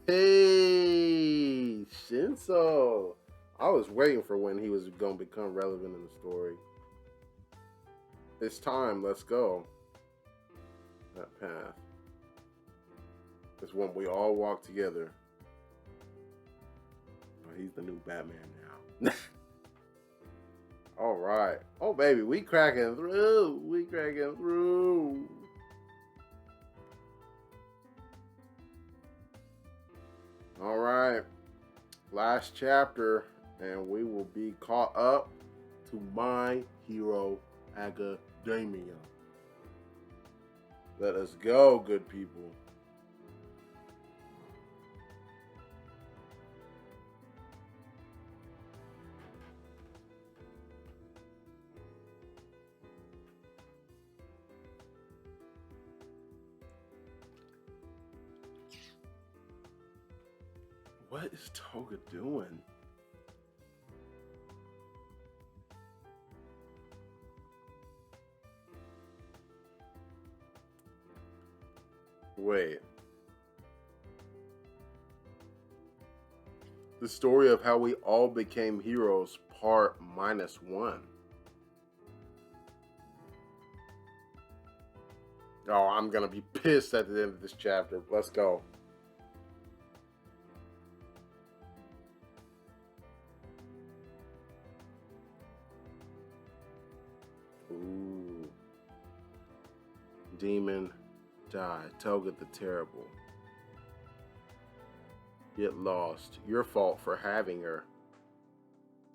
Hey, Shinso! I was waiting for when he was going to become relevant in the story. It's time, let's go. That path. It's when we all walk together. He's the new Batman now. All right. Oh, baby, we cracking through. We cracking through. All right. Last chapter, and we will be caught up to My Hero Academia. Let us go, good people. What is Toga doing? Wait. The story of how we all became heroes, part -1. Oh, I'm gonna be pissed at the end of this chapter. Let's go. Ooh. Demon died. Toga the Terrible. Get lost. Your fault for having her.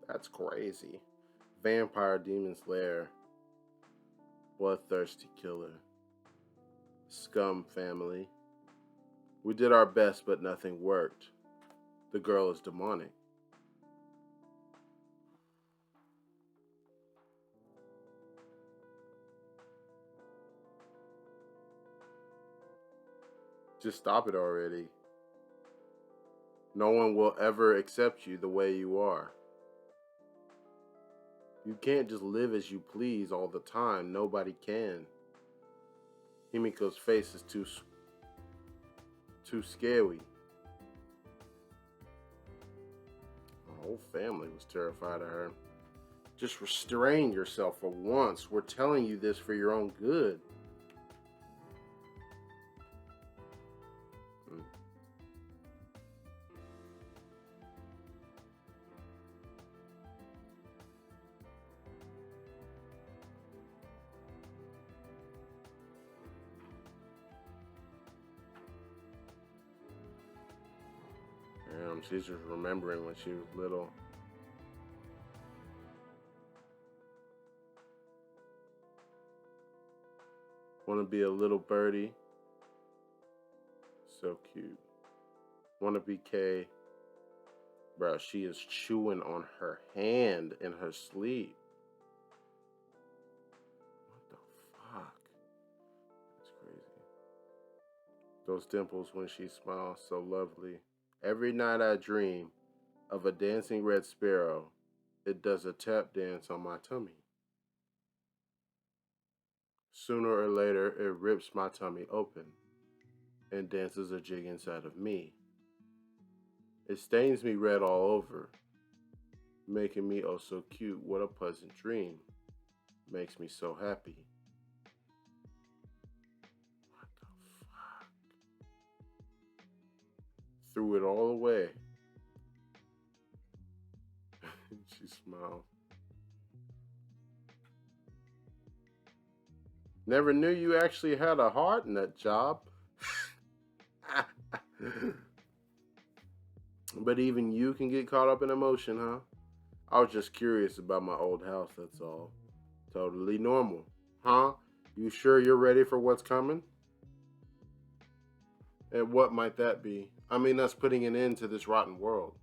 That's crazy. Vampire Demon's Lair. Bloodthirsty Killer. Scum Family. We did our best, but nothing worked. The girl is demonic. Just stop it already. No one will ever accept you the way you are. You can't just live as you please all the time. Nobody can. Himiko's face is too scary. My whole family was terrified of her. Just restrain yourself for once. We're telling you this for your own good. She's just remembering when she was little. Want to be a little birdie? So cute. Want to be Kay? Bro, she is chewing on her hand in her sleep. What the fuck? That's crazy. Those dimples when she smiles, so lovely. Every night I dream of a dancing red sparrow. It does a tap dance on my tummy. Sooner or later, it rips my tummy open and dances a jig inside of me. It stains me red all over, making me oh so cute. What a pleasant dream. Makes me so happy. What the fuck? Threw it all away. She smiled. Never knew you actually had a heart in that job. But even you can get caught up in emotion, huh? I was just curious about my old house, that's all. Totally normal. Huh? You sure you're ready for what's coming? And what might that be? I mean, that's putting an end to this rotten world.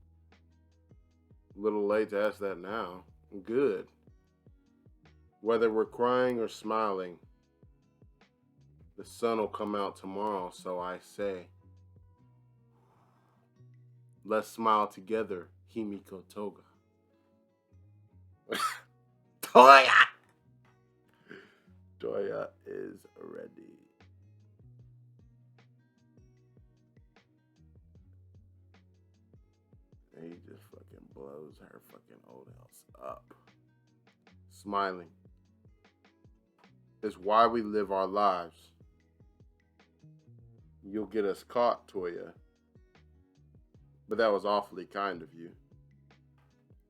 A little late to ask that now. Good. Whether we're crying or smiling, the sun will come out tomorrow, so I say. Let's smile together, Himiko Toga. Toya! Toya is ready. And he just fucking blows her fucking old house up. Smiling is why we live our lives. You'll get us caught, Toya. But that was awfully kind of you.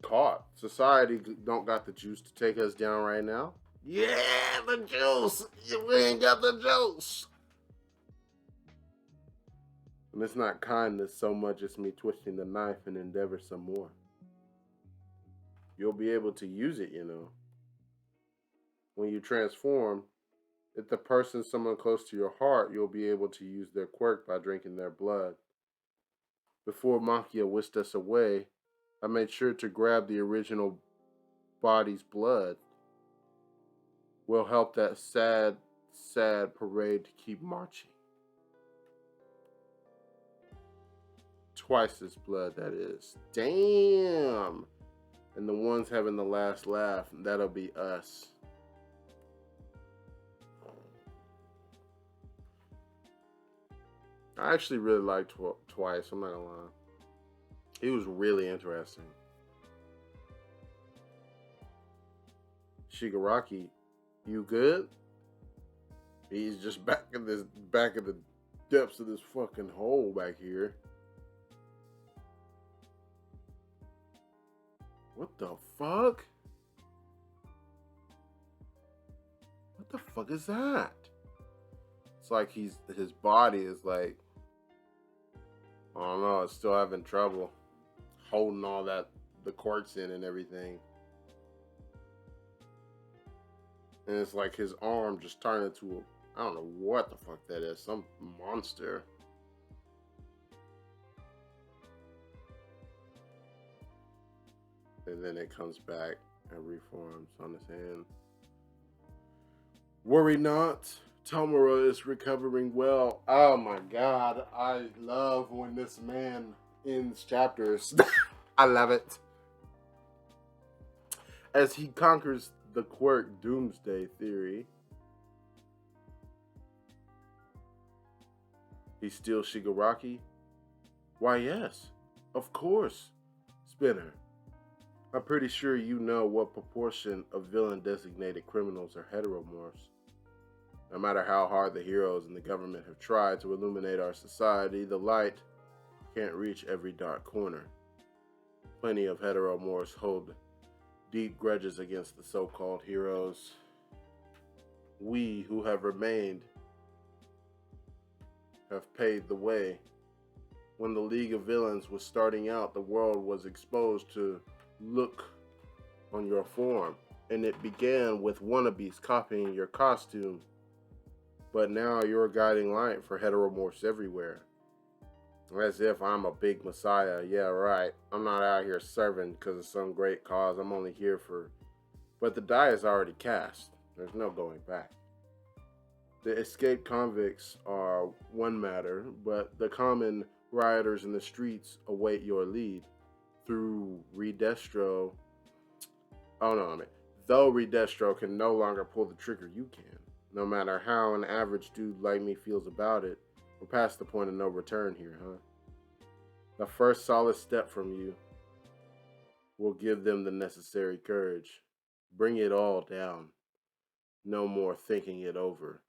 Caught. Society don't got the juice to take us down right now. Yeah, the juice. We ain't got the juice. And it's not kindness so much as me twisting the knife and endeavor some more. You'll be able to use it, you know. When you transform, if the person's someone close to your heart, you'll be able to use their quirk by drinking their blood. Before Makia whisked us away, I made sure to grab the original body's blood. Will help that sad, sad parade to keep marching. Twice as blood, that is. Damn! And the ones having the last laugh, that'll be us. I actually really liked Twice, I'm not gonna lie. He was really interesting. Shigaraki, you good? He's just back in the depths of this fucking hole back here. What the fuck? What the fuck is that? It's like his body is like, I don't know, it's still having trouble holding all that, the quartz in and everything. And it's like his arm just turned into I don't know what the fuck that is, some monster. And then it comes back and reforms on his hand. Worry not, Tomura is recovering well. Oh my god, I love when this man ends chapters. I love it. As he conquers the quirk Doomsday Theory, he's still Shigaraki? Why yes, of course, Spinner. I'm pretty sure you know what proportion of villain-designated criminals are heteromorphs. No matter how hard the heroes and the government have tried to illuminate our society, the light can't reach every dark corner. Plenty of heteromorphs hold deep grudges against the so-called heroes. We who have remained have paid the way. When the League of Villains was starting out, the world was exposed to look on your form, and it began with wannabes copying your costume. But now you're a guiding light for heteromorphs everywhere. As if I'm a big messiah. Yeah, right. I'm not out here serving because of some great cause. I'm only here for... But the die is already cast. There's no going back. The escaped convicts are one matter, but the common rioters in the streets await your lead. Through Redestro... Though Redestro can no longer pull the trigger, you can. No matter how an average dude like me feels about it, we're past the point of no return here, huh? The first solid step from you will give them the necessary courage. Bring it all down. No more thinking it over.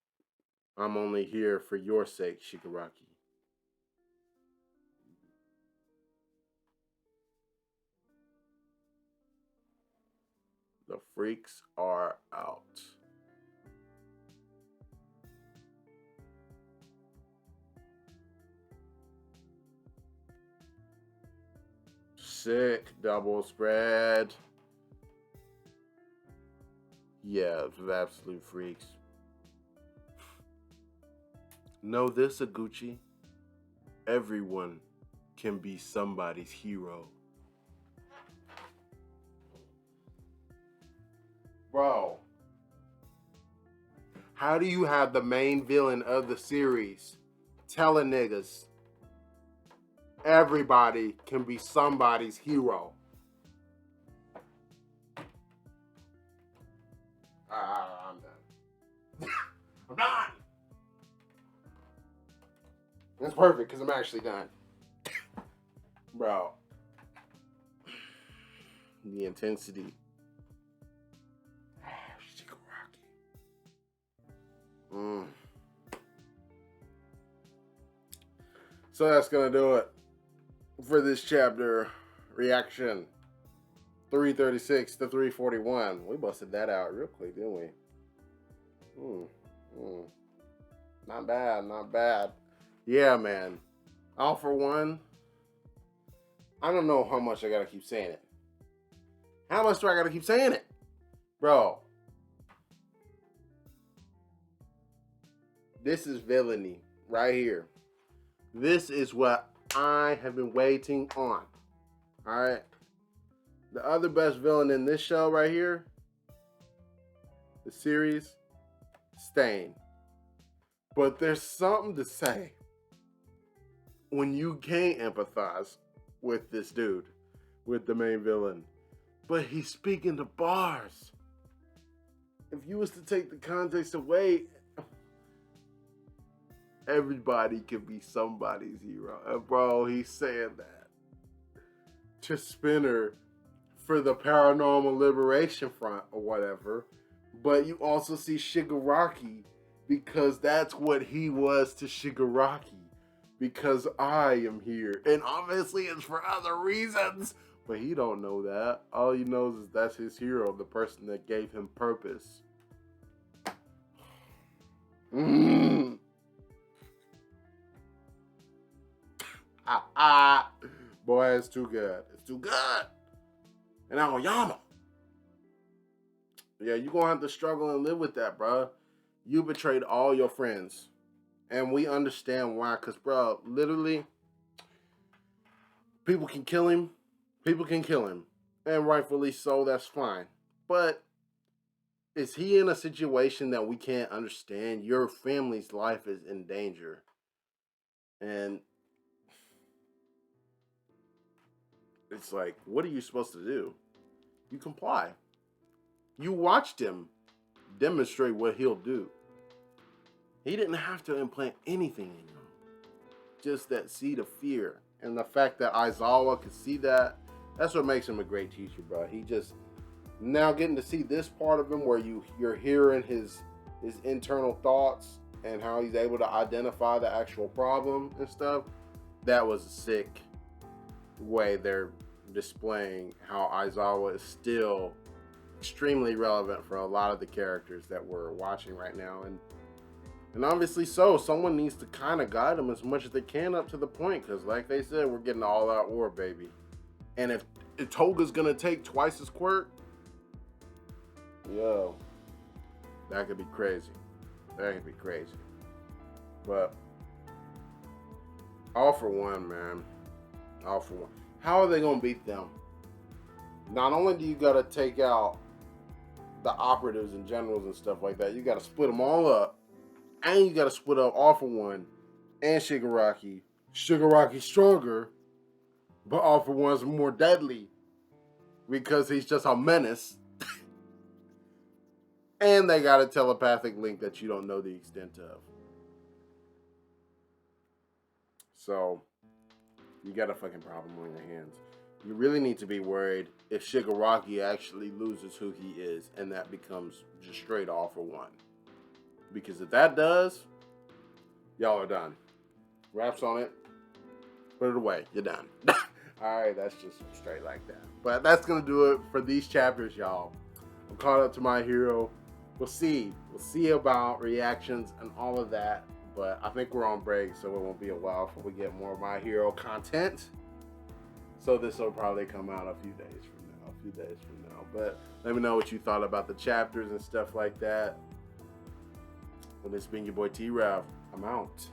I'm only here for your sake, Shigaraki. The freaks are out. Sick double spread. Yeah, absolute freaks. Know this, Aguchi. Everyone can be somebody's hero. Bro, how do you have the main villain of the series telling niggas everybody can be somebody's hero? I'm done. I'm done. That's perfect because I'm actually done. Bro. The intensity. So that's gonna do it for this chapter reaction. 336 to 341. We busted that out real quick, didn't we? Not bad, not bad. Yeah, man. All for one. I don't know how much I gotta keep saying it. How much do I gotta keep saying it? Bro. This is villainy right here. This is what I have been waiting on. Alright? The other best villain in this show right here, the series, Stain. But there's something to say when you can't empathize with this dude, with the main villain. But he's speaking to bars. If you was to take the context away, everybody can be somebody's hero. And bro, he's saying that. to Spinner for the Paranormal Liberation Front or whatever, but you also see Shigaraki because that's what he was to Shigaraki, because I am here, and obviously it's for other reasons, but he don't know that. All he knows is that's his hero, the person that gave him purpose. Boy, it's too good. It's too good. And Aoyama. Yeah, you're gonna have to struggle and live with that, bro. You betrayed all your friends. And we understand why, because, bro, literally, people can kill him. People can kill him. And rightfully so, that's fine. But is he in a situation that we can't understand? Your family's life is in danger. And it's like, what are you supposed to do? You comply. You watched him demonstrate what he'll do. He didn't have to implant anything in you. Just that seed of fear. And the fact that Aizawa could see that, that's what makes him a great teacher, bro. He just, now getting to see this part of him where you're hearing his internal thoughts and how he's able to identify the actual problem and stuff, that was a sick way they're displaying how Aizawa is still extremely relevant for a lot of the characters that we're watching right now. And obviously so, someone needs to kind of guide them as much as they can up to the point, because like they said, we're getting all out war, baby. And if Toga's gonna take twice his quirk, yo, that could be crazy. That could be crazy. But all for one, man. All for one. How are they gonna beat them? Not only do you gotta take out the operatives and generals and stuff like that, you gotta split them all up. And you gotta split up All For One and Shigaraki. Shigaraki's stronger, but All For One's more deadly because he's just a menace. And they got a telepathic link that you don't know the extent of. So, you got a fucking problem on your hands. You really need to be worried if Shigaraki actually loses who he is and that becomes just straight All For One. Because if that does, y'all are done. Wraps on it. Put it away. You're done. Alright, that's just straight like that. But that's going to do it for these chapters, y'all. I'm caught up to my hero. We'll see. We'll see about reactions and all of that. But I think we're on break, so it won't be a while before we get more of my hero content. So this will probably come out a few days from now. But let me know what you thought about the chapters and stuff like that. Well, this has been your boy T-Rav. I'm out.